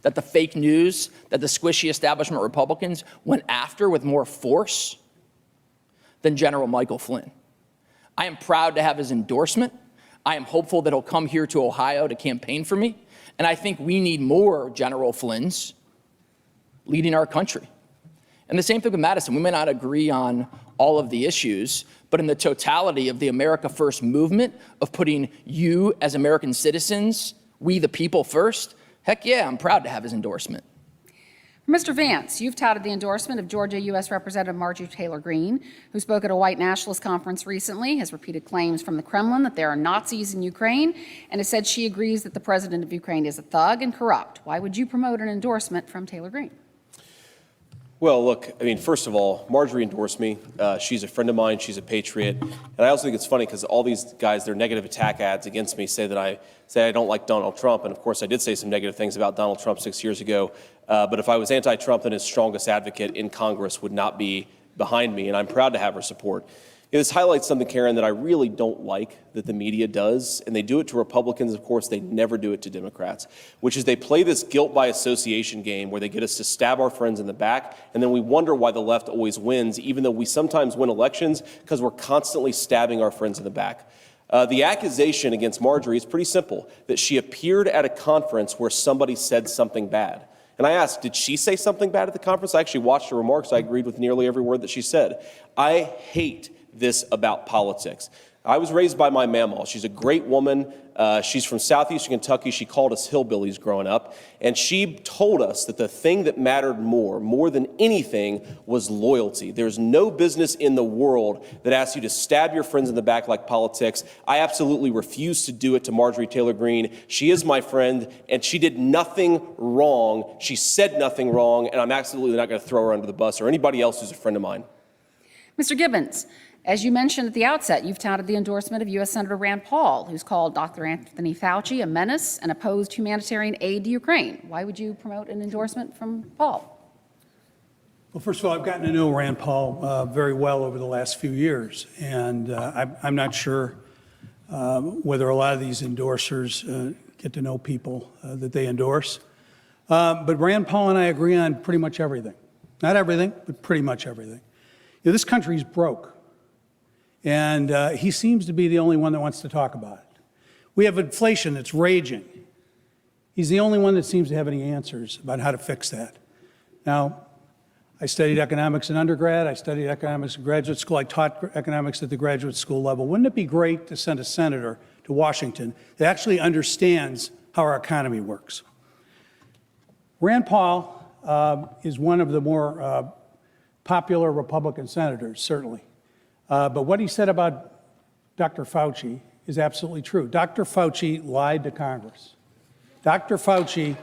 that the fake news, that the squishy establishment Republicans went after with more force than General Michael Flynn. I am proud to have his endorsement. I am hopeful that he'll come here to Ohio to campaign for me. And I think we need more General Flynns leading our country. And the same thing with Madison. We may not agree on all of the issues, but in the totality of the America First movement of putting you as American citizens, we the people first, heck yeah, I'm proud to have his endorsement. Mr. Vance, you've touted the endorsement of Georgia U.S. Representative Marjorie Taylor Greene, who spoke at a white nationalist conference recently, has repeated claims from the Kremlin that there are Nazis in Ukraine, and has said she agrees that the president of Ukraine is a thug and corrupt. Why would you promote an endorsement from Taylor Greene? Well, look, first of all, Marjorie endorsed me. She's a friend of mine. She's a patriot. And I also think it's funny because all these guys, their negative attack ads against me say that I don't like Donald Trump. And of course, I did say some negative things about Donald Trump 6 years ago. But if I was anti-Trump, then his strongest advocate in Congress would not be behind me. And I'm proud to have her support. This highlights something, Karen, that I really don't like that the media does, and they do it to Republicans, of course, they never do it to Democrats, which is they play this guilt by association game where they get us to stab our friends in the back, and then we wonder why the left always wins, even though we sometimes win elections because we're constantly stabbing our friends in the back. The accusation against Marjorie is pretty simple, that she appeared at a conference where somebody said something bad. And I asked, did she say something bad at the conference? I actually watched her remarks. I agreed with nearly every word that she said. I hate this about politics. I was raised by my mamaw. She's a great woman. She's from southeastern Kentucky. She called us hillbillies growing up. And she told us that the thing that mattered more than anything, was loyalty. There's no business in the world that asks you to stab your friends in the back like politics. I absolutely refuse to do it to Marjorie Taylor Greene. She is my friend, and she did nothing wrong. She said nothing wrong, and I'm absolutely not going to throw her under the bus or anybody else who's a friend of mine. Mr. Gibbons, as you mentioned at the outset, you've touted the endorsement of U.S. Senator Rand Paul, who's called Dr. Anthony Fauci a menace and opposed humanitarian aid to Ukraine. Why would you promote an endorsement from Paul? Well, first of all, I've gotten to know Rand Paul very well over the last few years, and I'm not sure whether a lot of these endorsers get to know people that they endorse. But Rand Paul and I agree on pretty much everything. Not everything, but pretty much everything. You know, this country's broke. And he seems to be the only one that wants to talk about it. We have inflation that's raging. He's the only one that seems to have any answers about how to fix that. Now, I studied economics in undergrad. I studied economics in graduate school. I taught economics at the graduate school level. Wouldn't it be great to send a senator to Washington that actually understands how our economy works? Rand Paul is one of the more popular Republican senators, certainly. But what he said about Dr. Fauci is absolutely true. Dr. Fauci lied to Congress. Dr. Fauci...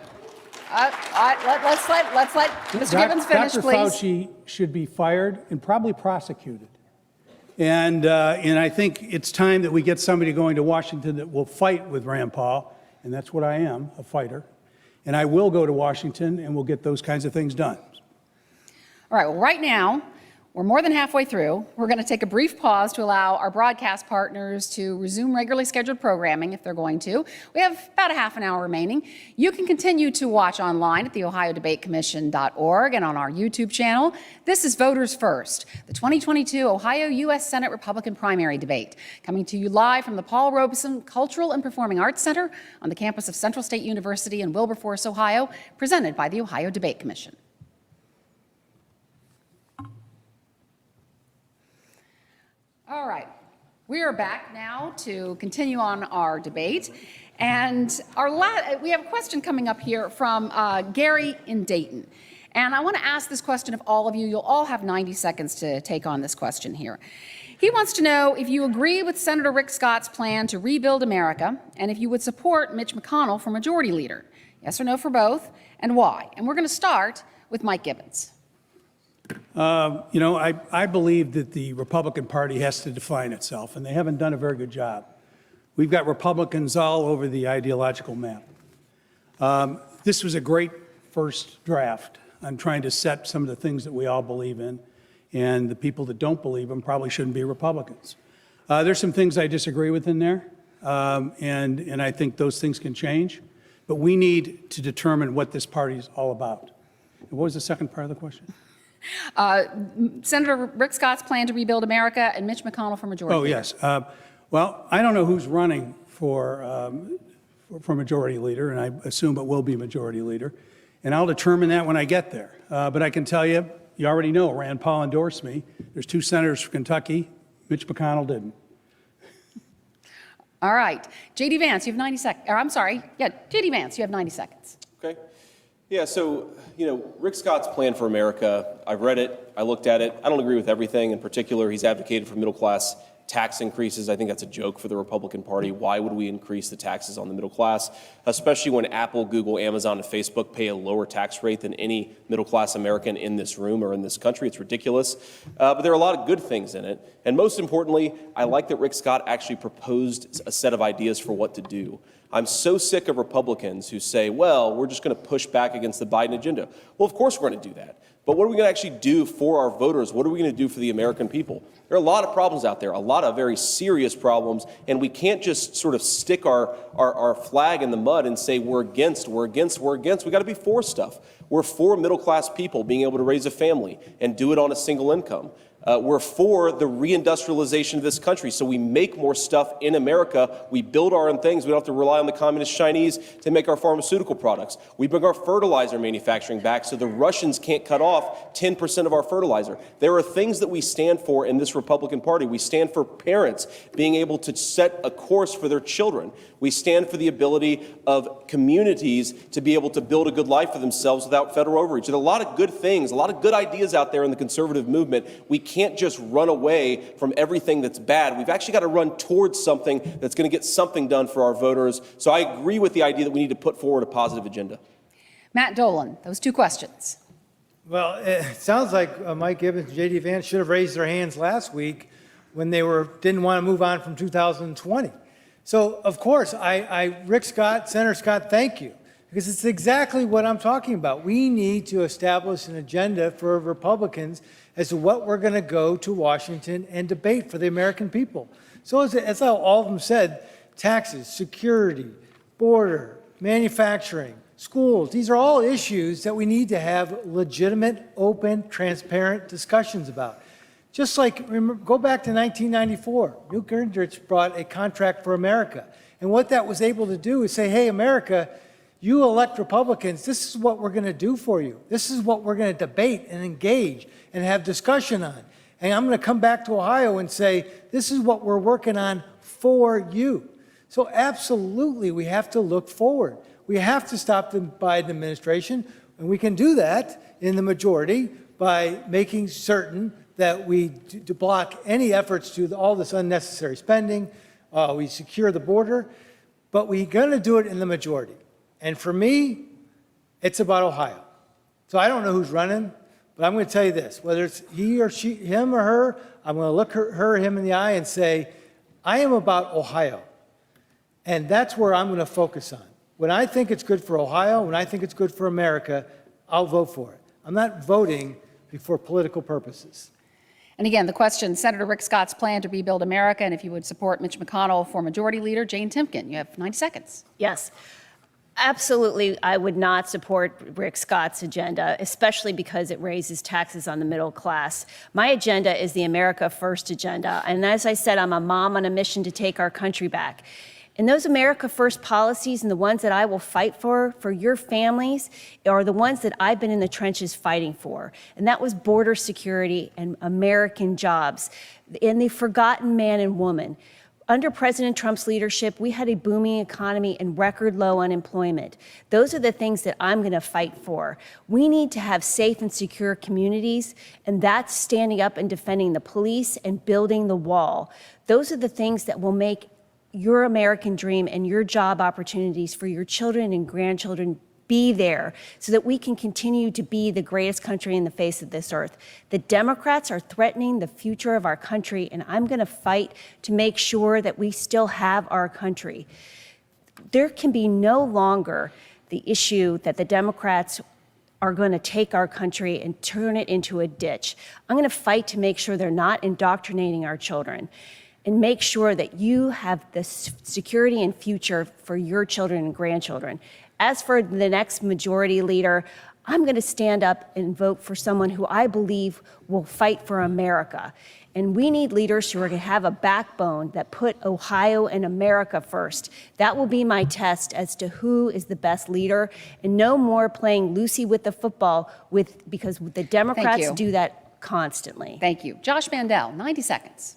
Let's let Mr. Gibbons finish, Dr. please. Fauci should be fired and probably prosecuted. And I think it's time that we get somebody going to Washington that will fight with Rand Paul, and that's what I am, a fighter. And I will go to Washington, and we'll get those kinds of things done. All right, well, right now, we're more than halfway through. We're going to take a brief pause to allow our broadcast partners to resume regularly scheduled programming if they're going to. We have about a half an hour remaining. You can continue to watch online at the OhioDebateCommission.org and on our YouTube channel. This is Voters First, the 2022 Ohio U.S. Senate Republican primary debate, coming to you live from the Paul Robeson Cultural and Performing Arts Center on the campus of Central State University in Wilberforce, Ohio, presented by the Ohio Debate Commission. All right, we are back now to continue on our debate. And we have a question coming up here from Gary in Dayton. And I want to ask this question of all of you. You'll all have 90 seconds to take on this question here. He wants to know if you agree with Senator Rick Scott's plan to rebuild America and if you would support Mitch McConnell for Majority Leader. Yes or no for both, and why? And we're going to start with Mike Gibbons. You know, I believe that the Republican Party has to define itself, and they haven't done a very good job. We've got Republicans all over the ideological map. This was a great first draft on trying to set some of the things that we all believe in, and the people that don't believe them probably shouldn't be Republicans. There's some things I disagree with in there, and I think those things can change, but we need to determine what this party is all about. And what was the second part of the question? Senator Rick Scott's plan to rebuild America and Mitch McConnell for Majority Leader. Yes. Well, I don't know who's running for Majority Leader, and I assume it will be Majority Leader. And I'll determine that when I get there. But I can tell you, you already know, Rand Paul endorsed me. There's 2 senators from Kentucky. Mitch McConnell didn't. All right. J.D. Vance, you have 90 seconds. I'm sorry. Yeah, J.D. Vance, you have 90 seconds. Okay. Yeah, so, you know, Rick Scott's plan for America, I've read it, I looked at it. I don't agree with everything. In particular, he's advocated for middle-class tax increases. I think that's a joke for the Republican Party. Why would we increase the taxes on the middle class, especially when Apple, Google, Amazon, and Facebook pay a lower tax rate than any middle-class American in this room or in this country? It's ridiculous. But there are a lot of good things in it. And most importantly, I like that Rick Scott actually proposed a set of ideas for what to do. I'm so sick of Republicans who say, well, we're just going to push back against the Biden agenda. Well, of course we're going to do that. But what are we going to actually do for our voters? What are we going to do for the American people? There are a lot of problems out there, a lot of very serious problems, and we can't just sort of stick our flag in the mud and say we're against. We've got to be for stuff. We're for middle-class people being able to raise a family and do it on a single income. We're for the reindustrialization of this country, so we make more stuff in America. We build our own things. We don't have to rely on the communist Chinese to make our pharmaceutical products. We bring our fertilizer manufacturing back so the Russians can't cut off 10% of our fertilizer. There are things that we stand for in this Republican Party. We stand for parents being able to set a course for their children. We stand for the ability of communities to be able to build a good life for themselves without federal overreach. There's a lot of good things, a lot of good ideas out there in the conservative movement. We can't just run away from everything that's bad. We've actually got to run towards something that's going to get something done for our voters. So I agree with the idea that we need to put forward a positive agenda. Matt Dolan, those two questions. Well, it sounds like Mike Gibbons and J.D. Vance should have raised their hands last week when they didn't want to move on from 2020. So, of course, Rick Scott, Senator Scott, thank you, because it's exactly what I'm talking about. We need to establish an agenda for Republicans as to what we're going to go to Washington and debate for the American people. So as all of them said, taxes, security, border, manufacturing, schools, these are all issues that we need to have legitimate, open, transparent discussions about. Just like, remember, go back to 1994. Newt Gingrich brought a contract for America. And what that was able to do is say, hey, America, you elect Republicans, this is what we're going to do for you. This is what we're going to debate and engage and have discussion on. And I'm going to come back to Ohio and say, this is what we're working on for you. So absolutely, we have to look forward. We have to stop the Biden administration, and we can do that in the majority by making certain that we block any efforts to all this unnecessary spending. We secure the border, but we're going to do it in the majority. And for me, it's about Ohio. So I don't know who's running, but I'm going to tell you this. Whether it's he or she, him or her, I'm going to look him in the eye and say, I am about Ohio. And that's where I'm going to focus on. When I think it's good for Ohio, when I think it's good for America, I'll vote for it. I'm not voting for political purposes. And again, the question, Senator Rick Scott's plan to rebuild America, and if you would support Mitch McConnell for Majority Leader Jane Timken. You have 90 seconds. Yes. Absolutely, I would not support Rick Scott's agenda, especially because it raises taxes on the middle class. My agenda is the America First agenda. And as I said, I'm a mom on a mission to take our country back. And those America First policies and the ones that I will fight for your families, are the ones that I've been in the trenches fighting for. And that was border security and American jobs and the forgotten man and woman. Under President Trump's leadership, we had a booming economy and record low unemployment. Those are the things that I'm going to fight for. We need to have safe and secure communities, and that's standing up and defending the police and building the wall. Those are the things that will make your American dream and your job opportunities for your children and grandchildren be there so that we can continue to be the greatest country in the face of this earth. The Democrats are threatening the future of our country, and I'm going to fight to make sure that we still have our country. There can be no longer the issue that the Democrats are going to take our country and turn it into a ditch. I'm going to fight to make sure they're not indoctrinating our children, and make sure that you have the security and future for your children and grandchildren. As for the next majority leader, I'm going to stand up and vote for someone who I believe will fight for America. And we need leaders who are going to have a backbone that put Ohio and America first. That will be my test as to who is the best leader, and no more playing Lucy with the football because the Democrats do that constantly. Thank you. Josh Mandel, 90 seconds.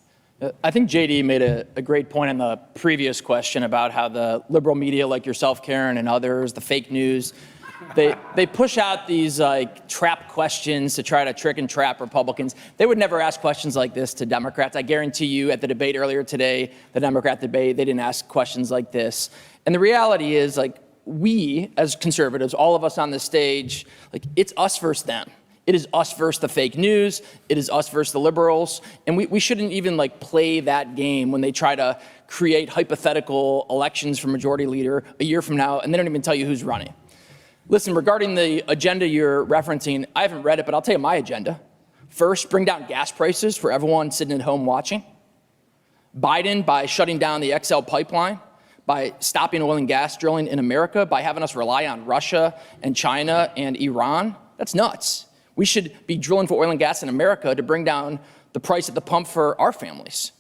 I think JD made a great point in the previous question about how the liberal media like yourself, Karen, and others, the fake news, they push out these trap questions to try to trick and trap Republicans. They would never ask questions like this to Democrats. I guarantee you at the debate earlier today, the Democrat debate, they didn't ask questions like this. And the reality is, we as conservatives, all of us on this stage, it's us versus them. It is us versus the fake news. It is us versus the liberals. And we shouldn't even play that game when they try to create hypothetical elections for majority leader a year from now, and they don't even tell you who's running. Listen, regarding the agenda you're referencing, I haven't read it, but I'll tell you my agenda. First, bring down gas prices for everyone sitting at home watching. Biden, by shutting down the XL pipeline, by stopping oil and gas drilling in America, by having us rely on Russia and China and Iran. That's nuts. We should be drilling for oil and gas in America to bring down the price at the pump for our families.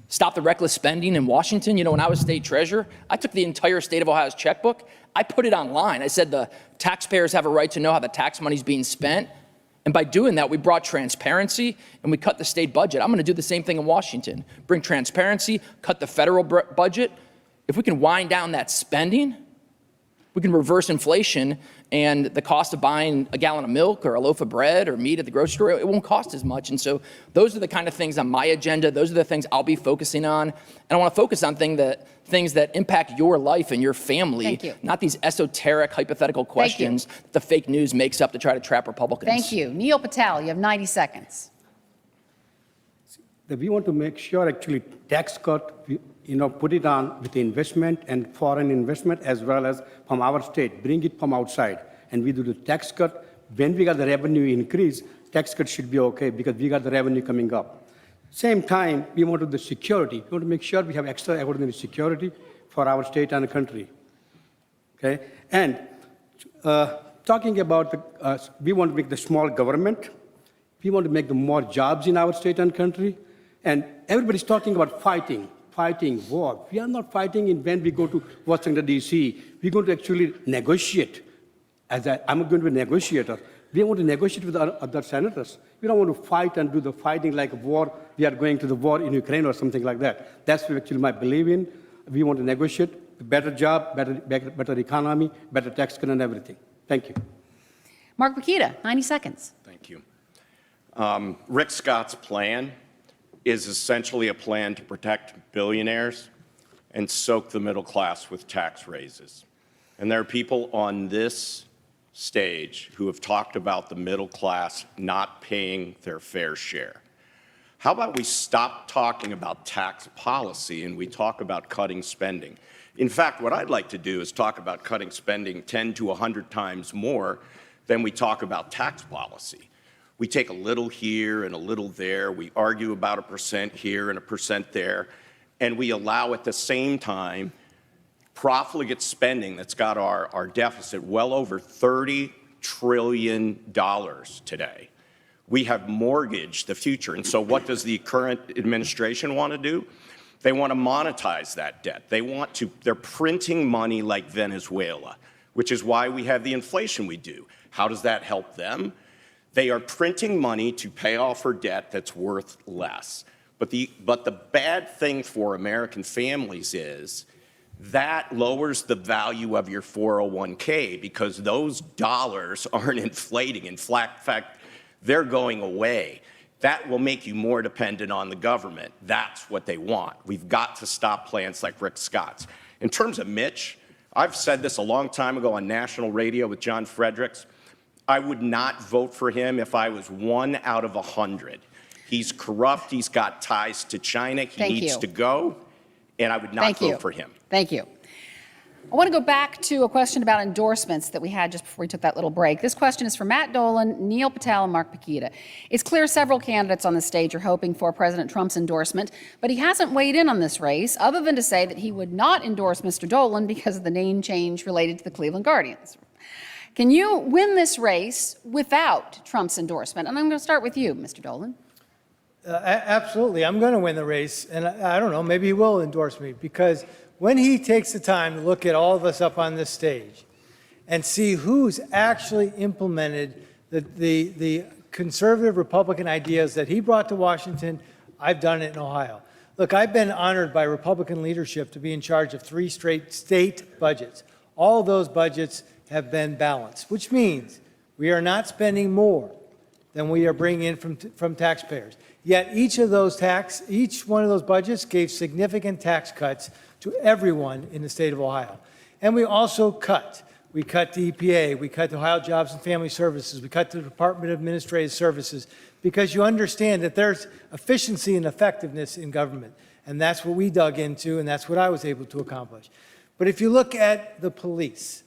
Stop the reckless spending in Washington. You know, when I was state treasurer, I took the entire state of Ohio's checkbook. I put it online. I said the taxpayers have a right to know how the tax money's being spent. And by doing that, we brought transparency and we cut the state budget. I'm going to do the same thing in Washington. Bring transparency, cut the federal budget. If we can wind down that spending, we can reverse inflation, and the cost of buying a gallon of milk or a loaf of bread or meat at the grocery store, it won't cost as much. And so those are the kind of things on my agenda. Those are the things I'll be focusing on. And I want to focus on things that impact your life and your family, Thank you. not these esoteric hypothetical questions that the fake news makes up to try to trap Republicans. Thank you. Neil Patel, you have 90 seconds. We want to make sure actually tax cut, put it on with investment and foreign investment as well as from our state, bring it from outside. And we do the tax cut. When we got the revenue increase, tax cut should be okay because we got the revenue coming up. Same time, we want to do the security. We want to make sure we have extraordinary security for our state and country. Okay? And talking about we want to make the small government. We want to make the more jobs in our state and country. And everybody's talking about fighting war. We are not fighting when we go to Washington, D.C. We're going to actually negotiate. I'm going to be a negotiator. We want to negotiate with our other senators. We don't want to fight and do the fighting like a war. We are going to the war in Ukraine or something like that. That's what actually my belief in. We want to negotiate, better job, better economy, better tax cut and everything. Thank you. Mark Bakita, 90 seconds. Thank you. Rick Scott's plan is essentially a plan to protect billionaires and soak the middle class with tax raises. And there are people on this stage who have talked about the middle class not paying their fair share. How about we stop talking about tax policy and we talk about cutting spending? In fact, what I'd like to do is talk about cutting spending 10 to 100 times more than we talk about tax policy. We take a little here and a little there. We argue about 1% here and 1% there. And we allow at the same time profligate spending that's got our deficit well over $30 trillion today. We have mortgaged the future. And so what does the current administration want to do? They want to monetize that debt. They're printing money like Venezuela, which is why we have the inflation we do. How does that help them? They are printing money to pay off her debt that's worth less. But the bad thing for American families is that lowers the value of your 401k because those dollars aren't inflating. In fact, they're going away. That will make you more dependent on the government. That's what they want. We've got to stop plans like Rick Scott's. In terms of Mitch, I've said this a long time ago on national radio with John Fredericks. I would not vote for him if I was 1 out of 100. He's corrupt. He's got ties to China. He needs to go, and I would not vote for him. Thank you. I want to go back to a question about endorsements that we had just before we took that little break. This question is from Matt Dolan, Neil Patel, and Mark Bakita. It's clear several candidates on the stage are hoping for President Trump's endorsement, but he hasn't weighed in on this race other than to say that he would not endorse Mr. Dolan because of the name change related to the Cleveland Guardians. Can you win this race without Trump's endorsement? And I'm going to start with you, Mr. Dolan. Absolutely. I'm going to win the race. And I don't know, maybe he will endorse me because when he takes the time to look at all of us up on this stage and see who's actually implemented the conservative Republican ideas that he brought to Washington, I've done it in Ohio. Look, I've been honored by Republican leadership to be in charge of 3 straight state budgets. All of those budgets have been balanced, which means we are not spending more than we are bringing in from taxpayers. Yet each one of those budgets gave significant tax cuts to everyone in the state of Ohio. And we also cut. We cut the EPA, we cut the Ohio Jobs and Family Services, we cut the Department of Administrative Services, because you understand that there's efficiency and effectiveness in government. And that's what we dug into, and that's what I was able to accomplish. But if you look at the police,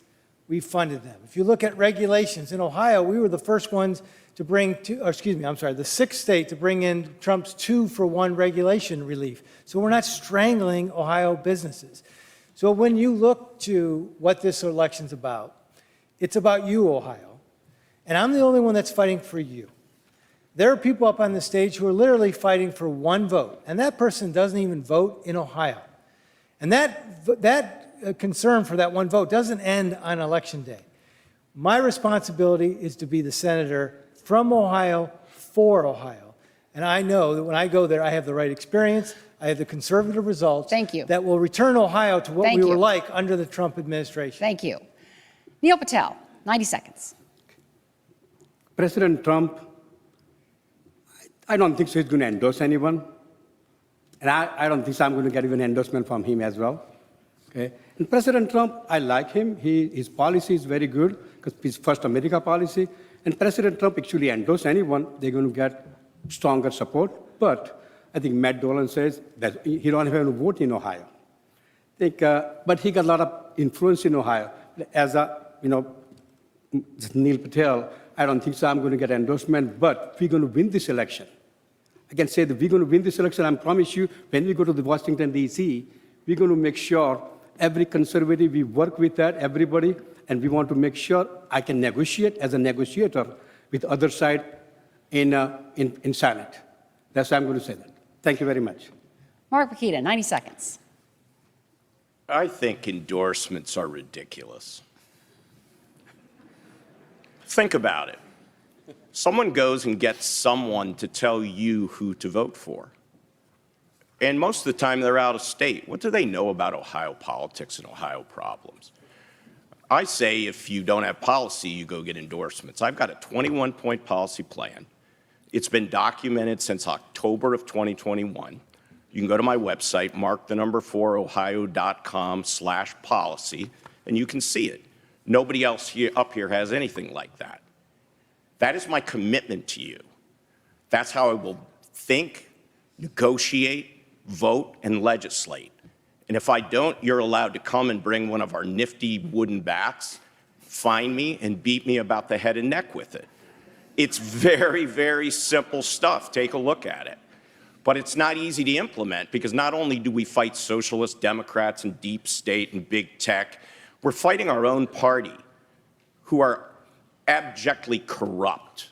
we funded them. If you look at regulations, in Ohio, we were the first ones to bring, the 6th state to bring in Trump's 2-for-1 regulation relief. So we're not strangling Ohio businesses. So when you look to what this election's about, it's about you, Ohio. And I'm the only one that's fighting for you. There are people up on the stage who are literally fighting for one vote, and that person doesn't even vote in Ohio. And that concern for that one vote doesn't end on Election Day. My responsibility is to be the senator from Ohio for Ohio. And I know that when I go there, I have the right experience, I have the conservative results. Thank you. That will return Ohio to what Thank we were you. like under the Trump administration. Thank you. Neil Patel, 90 seconds. President Trump, I don't think so he's going to endorse anyone. And I don't think so I'm going to get even endorsement from him as well. Okay? And President Trump, I like him. His policy is very good because his First America policy. And President Trump actually endorse anyone, they're going to get stronger support. But I think Matt Dolan says that he don't have to vote in Ohio. But he got a lot of influence in Ohio. As Neil Patel, I don't think so I'm going to get endorsement, but we're going to win this election. I can say that we're going to win this election. I promise you, when we go to the Washington, D.C., we're going to make sure every conservative, we work with that, everybody, and we want to make sure I can negotiate as a negotiator with the other side in Senate. That's why I'm going to say that. Thank you very much. Mark Bakita, 90 seconds. I think endorsements are ridiculous. Think about it. Someone goes and gets someone to tell you who to vote for. And most of the time they're out of state. What do they know about Ohio politics and Ohio problems? I say if you don't have policy, you go get endorsements. I've got a 21-point policy plan. It's been documented since October of 2021. You can go to my website, markthenumber4ohio.com/policy, and you can see it. Nobody else up here has anything like that. That is my commitment to you. That's how I will think, negotiate, vote, and legislate. And if I don't, you're allowed to come and bring one of our nifty wooden bats, find me, and beat me about the head and neck with it. It's very, very simple stuff. Take a look at it. But it's not easy to implement because not only do we fight socialist Democrats and deep state and big tech, we're fighting our own party who are abjectly corrupt,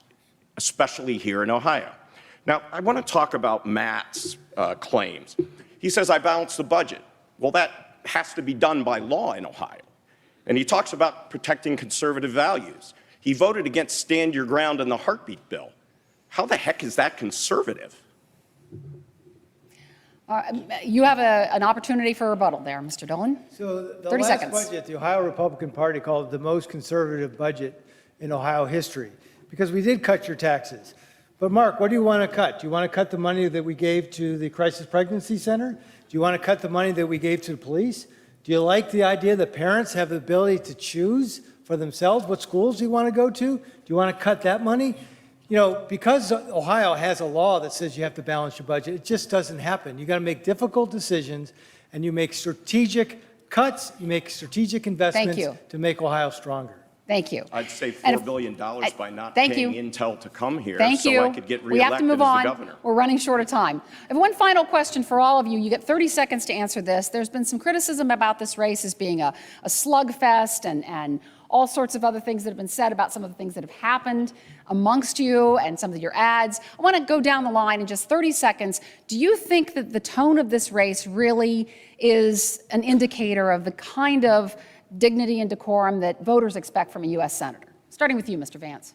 especially here in Ohio. Now, I want to talk about Matt's claims. He says, I balance the budget. Well, that has to be done by law in Ohio. And he talks about protecting conservative values. He voted against Stand Your Ground in the heartbeat bill. How the heck is that conservative? You have an opportunity for rebuttal there, Mr. Dolan. So the 30 last seconds. budget, the Ohio Republican Party called it the most conservative budget in Ohio history because we did cut your taxes. But Mark, what do you want to cut? Do you want to cut the money that we gave to the Crisis Pregnancy Center? Do you want to cut the money that we gave to the police? Do you like the idea that parents have the ability to choose for themselves what schools you want to go to? Do you want to cut that money? You know, because Ohio has a law that says you have to balance your budget, it just doesn't happen. You got to make difficult decisions, and you make strategic cuts, you make strategic investments to make Ohio stronger. Thank you. I'd save $4 billion by not thank paying you. Intel to come here Thank so you. I could get We have to reelected move as on. the governor. We're running short of time. I have one final question for all of you. You get 30 seconds to answer this. There's been some criticism about this race as being a slugfest and all sorts of other things that have been said about some of the things that have happened amongst you and some of your ads. I want to go down the line in just 30 seconds. Do you think that the tone of this race really is an indicator of the kind of dignity and decorum that voters expect from a U.S. senator? Starting with you, Mr. Vance.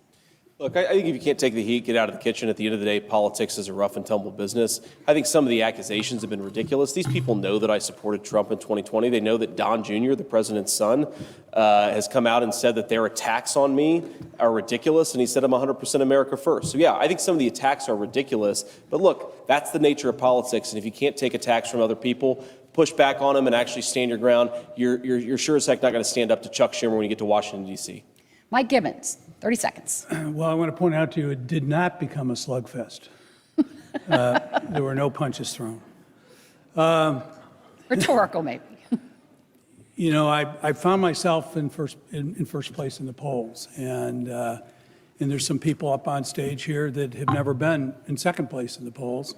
Look, I think if you can't take the heat, get out of the kitchen. At the end of the day, politics is a rough and tumble business. I think some of the accusations have been ridiculous. These people know that I supported Trump in 2020. They know that Don Jr., the president's son, has come out and said that their attacks on me are ridiculous, and he said I'm 100% America first. So yeah, I think some of the attacks are ridiculous. But look, that's the nature of politics, and if you can't take attacks from other people, push back on them and actually stand your ground, you're sure as heck not going to stand up to Chuck Schumer when you get to Washington, D.C. Mike Gibbons, 30 seconds. Well, I want to point out to you, it did not become a slugfest. There were no punches thrown. Rhetorical, maybe. You know, I found myself in first place in the polls, and there's some people up on stage here that have never been in second place in the polls.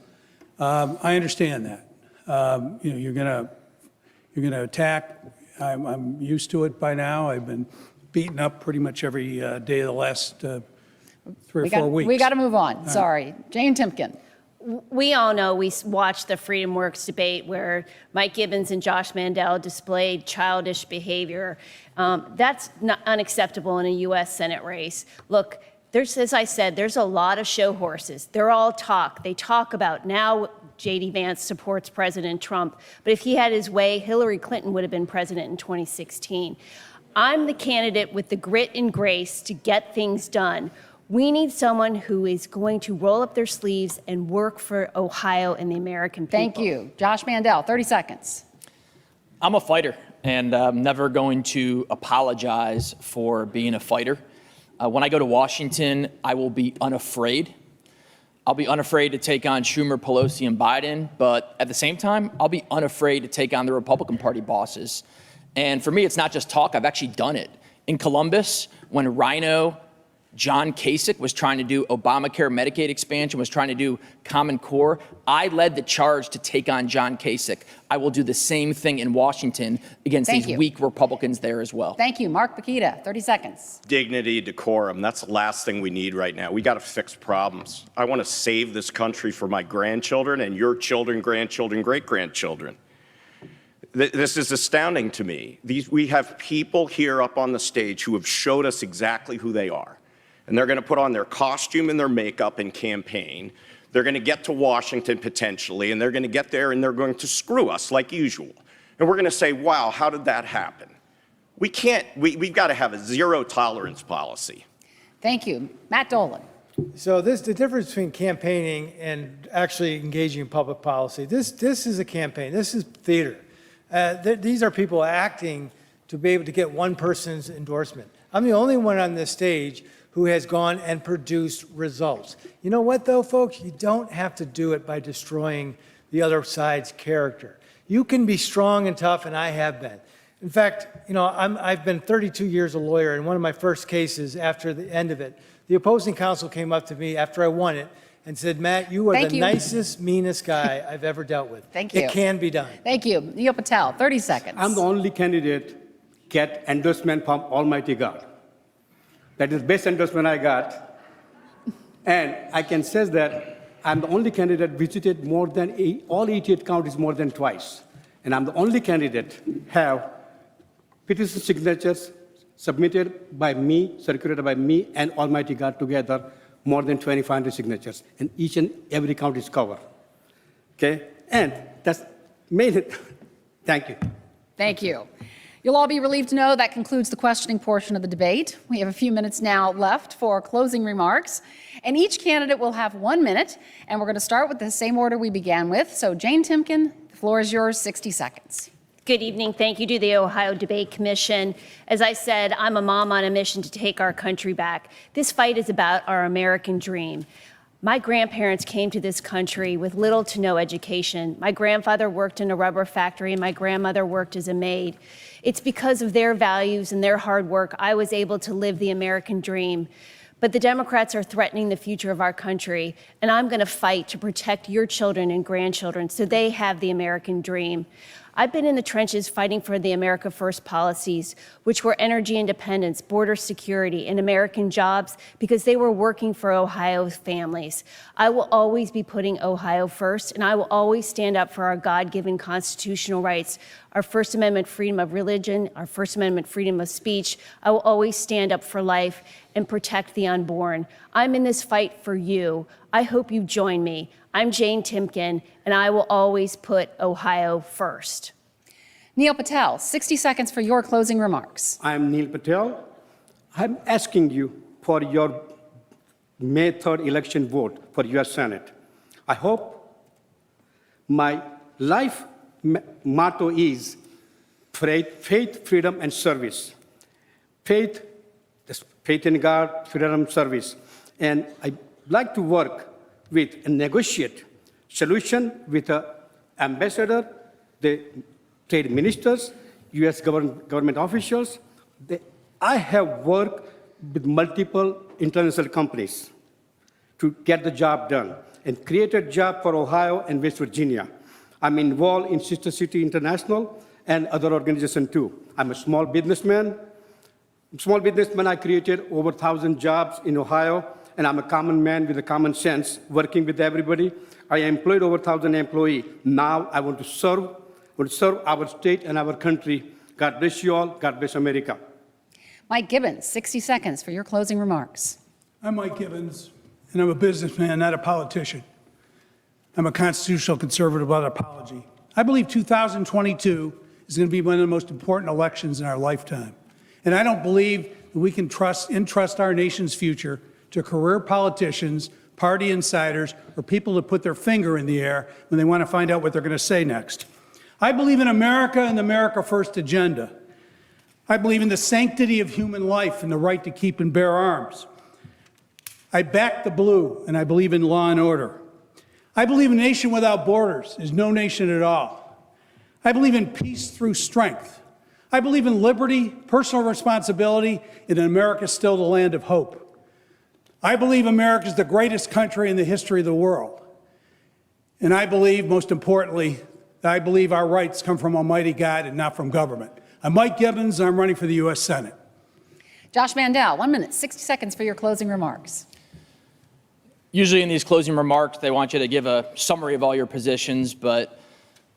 I understand that. You know, you're gonna attack. I'm used to it by now. I've been beaten up pretty much every day of the last 3 or 4 weeks. We got to move on. Sorry. Jane Timken. We all know, we watched the Freedom Works debate where Mike Gibbons and Josh Mandel displayed childish behavior. That's not unacceptable in a U.S. Senate race. Look, as I said, there's a lot of show horses. They're all talk. They talk about now J.D. Vance supports President Trump. But if he had his way, Hillary Clinton would have been president in 2016. I'm the candidate with the grit and grace to get things done. We need someone who is going to roll up their sleeves and work for Ohio and the American people. Thank you. Josh Mandel, 30 seconds. I'm a fighter, and I'm never going to apologize for being a fighter. When I go to Washington, I will be unafraid. I'll be unafraid to take on Schumer, Pelosi, and Biden, but at the same time, I'll be unafraid to take on the Republican Party bosses. And for me, it's not just talk. I've actually done it. In Columbus, when Rhino John Kasich was trying to do Obamacare Medicaid expansion, was trying to do Common Core, I led the charge to take on John Kasich. I will do the same thing in Washington against these weak Republicans there as well. Thank you. Mark Bakita, 30 seconds. Dignity, decorum, that's the last thing we need right now. We got to fix problems. I want to save this country for my grandchildren and your children, grandchildren, great-grandchildren. This is astounding to me. We have people here up on the stage who have showed us exactly who they are. And they're going to put on their costume and their makeup and campaign. They're going to get to Washington potentially, and they're going to get there and they're going to screw us like usual. And we're going to say, wow, how did that happen? We can't, we've got to have a zero tolerance policy. Thank you. Matt Dolan. So the difference between campaigning and actually engaging in public policy, this is a campaign. This is theater. These are people acting to be able to get one person's endorsement. I'm the only one on this stage who has gone and produced results. You know what, though, folks? You don't have to do it by destroying the other side's character. You can be strong and tough, and I have been. In fact, you know, I've been 32 years a lawyer, and one of my first cases after the end of it, the opposing counsel came up to me after I won it and said, Matt, you are the nicest, meanest guy I've ever dealt with. Thank you. It can be done. Thank you. Neil Patel, 30 seconds. I'm the only candidate get endorsement from Almighty God. That is the best endorsement I got. And I can say that I'm the only candidate visited more than all 88 counties more than twice. And I'm the only candidate have petition signatures submitted by me, circulated by me and Almighty God together, more than 2,500 signatures. And each and every county is covered. Okay? And that's made it. Thank you. Thank you. You'll all be relieved to know that concludes the questioning portion of the debate. We have a few minutes now left for closing remarks, and each candidate will have 1 minute, and we're going to start with the same order we began with. So Jane Timken, the floor is yours, 60 seconds. Good evening. Thank you to the Ohio Debate Commission. As I said, I'm a mom on a mission to take our country back. This fight is about our American dream. My grandparents came to this country with little to no education. My grandfather worked in a rubber factory, and my grandmother worked as a maid. It's because of their values and their hard work I was able to live the American dream. But the Democrats are threatening the future of our country, and I'm going to fight to protect your children and grandchildren so they have the American dream. I've been in the trenches fighting for the America First policies, which were energy independence, border security, and American jobs, because they were working for Ohio's families. I will always be putting Ohio first, and I will always stand up for our God-given constitutional rights, our First Amendment freedom of religion, our First Amendment freedom of speech. I will always stand up for life and protect the unborn. I'm in this fight for you. I hope you join me. I'm Jane Timken, and I will always put Ohio first. Neil Patel, 60 seconds for your closing remarks. I'm Neil Patel. I'm asking you for your May 3rd election vote for U.S. Senate. I hope my life motto is faith, freedom, and service. Faith in God, freedom, service. And I'd like to work with and negotiate solution with the ambassador, the trade ministers, U.S. government officials. I have worked with multiple international companies to get the job done and created jobs for Ohio and West Virginia. I'm involved in Sister City International and other organizations too. I'm a small businessman. I created over 1,000 jobs in Ohio and I'm a common man with a common sense, working with everybody. I employed over 1,000 employees. Now I want to serve our state and our country. God bless you all. God bless America. Mike Gibbons, 60 seconds for your closing remarks. I'm Mike Gibbons, and I'm a businessman, not a politician. I'm a constitutional conservative without apology. I believe 2022 is going to be one of the most important elections in our lifetime. And I don't believe that we can entrust our nation's future to career politicians, party insiders, or people that put their finger in the air when they want to find out what they're going to say next. I believe in America and the America First agenda. I believe in the sanctity of human life and the right to keep and bear arms. I back the blue, and I believe in law and order. I believe a nation without borders is no nation at all. I believe in peace through strength. I believe in liberty, personal responsibility, and America still the land of hope. I believe America is the greatest country in the history of the world. And I believe, most importantly, that I believe our rights come from Almighty God and not from government. I'm Mike Gibbons, and I'm running for the U.S. Senate. Josh Mandel, 1 minute, 60 seconds for your closing remarks. Usually in these closing remarks, they want you to give a summary of all your positions, but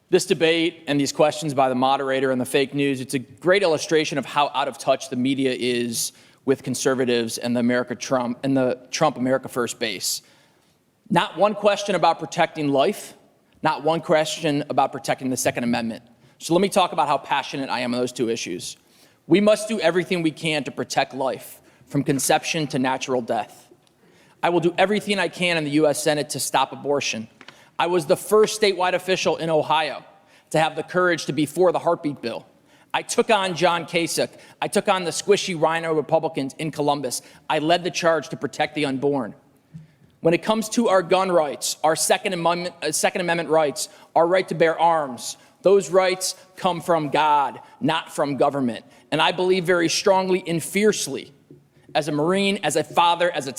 this debate and these questions by the moderator and the fake news, it's a great illustration of how out of touch the media is with conservatives and the Trump America First base. Not one question about protecting life, not one question about protecting the Second Amendment. So let me talk about how passionate I am on those two issues. We must do everything we can to protect life, from conception to natural death. I will do everything I can in the U.S. Senate to stop abortion. I was the first statewide official in Ohio to have the courage to be for the heartbeat bill. I took on John Kasich. I took on the squishy rhino Republicans in Columbus. I led the charge to protect the unborn. When it comes to our gun rights, our Second Amendment rights, our right to bear arms, those rights come from God, not from government. And I believe very strongly and fiercely, as a Marine, as a father, as a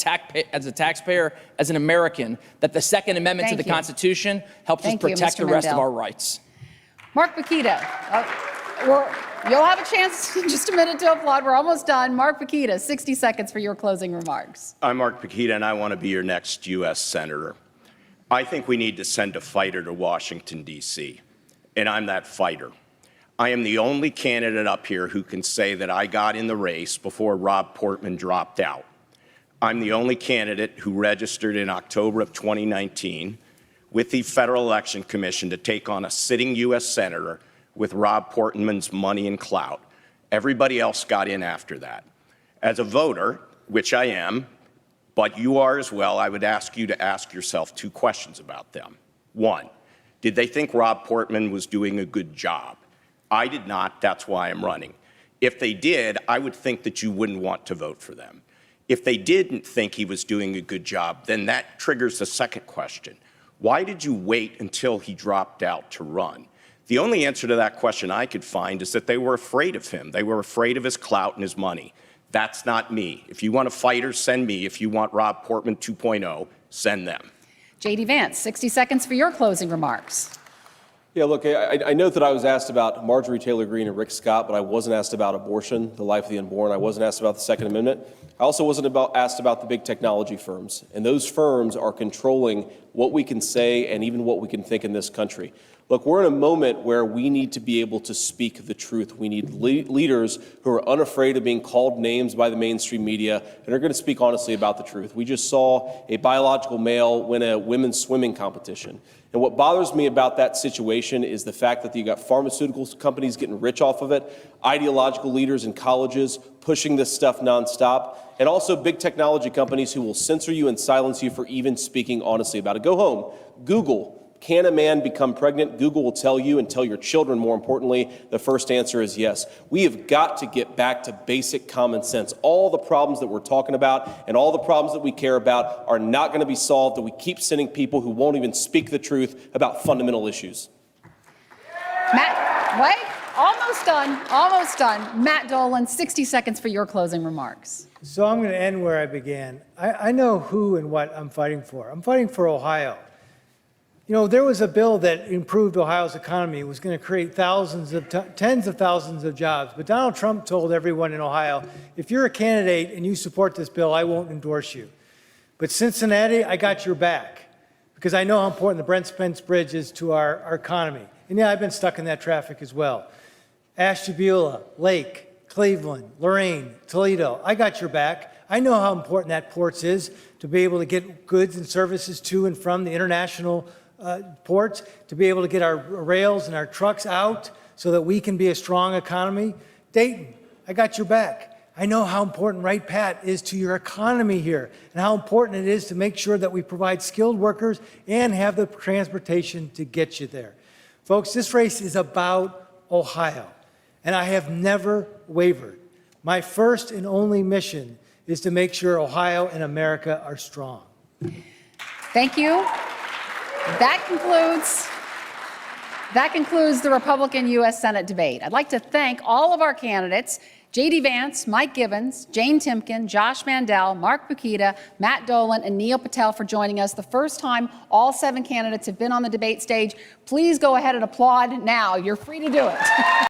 taxpayer, as an American, that the Second Amendment to the Constitution helps us protect the rest of our rights. Mark Bakita, you'll have a chance in just a minute to applaud. We're almost done. Mark Bakita, 60 seconds for your closing remarks. I'm Mark Bakita, and I want to be your next U.S. Senator. I think we need to send a fighter to Washington, D.C., and I'm that fighter. I am the only candidate up here who can say that I got in the race before Rob Portman dropped out. I'm the only candidate who registered in October of 2019 with the Federal Election Commission to take on a sitting U.S. Senator with Rob Portman's money and clout. Everybody else got in after that. As a voter, which I am, but you are as well, I would ask you to ask yourself two questions about them. One, did they think Rob Portman was doing a good job? I did not. That's why I'm running. If they did, I would think that you wouldn't want to vote for them. If they didn't think he was doing a good job, then that triggers the second question. Why did you wait until he dropped out to run? The only answer to that question I could find is that they were afraid of him. They were afraid of his clout and his money. That's not me. If you want a fighter, send me. If you want Rob Portman 2.0, send them. J.D. Vance, 60 seconds for your closing remarks. Yeah, look, I know that I was asked about Marjorie Taylor Greene and Rick Scott, but I wasn't asked about abortion, the life of the unborn. I wasn't asked about the Second Amendment. I also wasn't asked about the big technology firms. And those firms are controlling what we can say and even what we can think in this country. Look, we're in a moment where we need to be able to speak the truth. We need leaders who are unafraid of being called names by the mainstream media and are going to speak honestly about the truth. We just saw a biological male win a women's swimming competition. And what bothers me about that situation is the fact that you got pharmaceutical companies getting rich off of it, ideological leaders in colleges pushing this stuff nonstop, and also big technology companies who will censor you and silence you for even speaking honestly about it. Go home, Google. Can a man become pregnant? Google will tell you, and tell your children, more importantly. The first answer is yes. We have got to get back to basic common sense. All the problems that we're talking about and all the problems that we care about are not going to be solved if we keep sending people who won't even speak the truth about fundamental issues. Matt, wait, almost done. Matt Dolan, 60 seconds for your closing remarks. So I'm going to end where I began. I know who and what I'm fighting for. I'm fighting for Ohio. You know, there was a bill that improved Ohio's economy. It was going to create tens of thousands of jobs. But Donald Trump told everyone in Ohio, if you're a candidate and you support this bill, I won't endorse you. But Cincinnati, I got your back because I know how important the Brent Spence Bridge is to our economy. And yeah, I've been stuck in that traffic as well. Ashtabula, Lake, Cleveland, Lorain, Toledo, I got your back. I know how important that port is to be able to get goods and services to and from the international ports, to be able to get our rails and our trucks out so that we can be a strong economy. Dayton, I got your back. I know how important Right Pat is to your economy here and how important it is to make sure that we provide skilled workers and have the transportation to get you there. Folks, this race is about Ohio, and I have never wavered. My first and only mission is to make sure Ohio and America are strong. Thank you. That concludes the Republican U.S. Senate debate. I'd like to thank all of our candidates, J.D. Vance, Mike Gibbons, Jane Timken, Josh Mandel, Mark Bukita, Matt Dolan, and Neil Patel for joining us. The first time all 7 candidates have been on the debate stage. Please go ahead and applaud now. You're free to do it.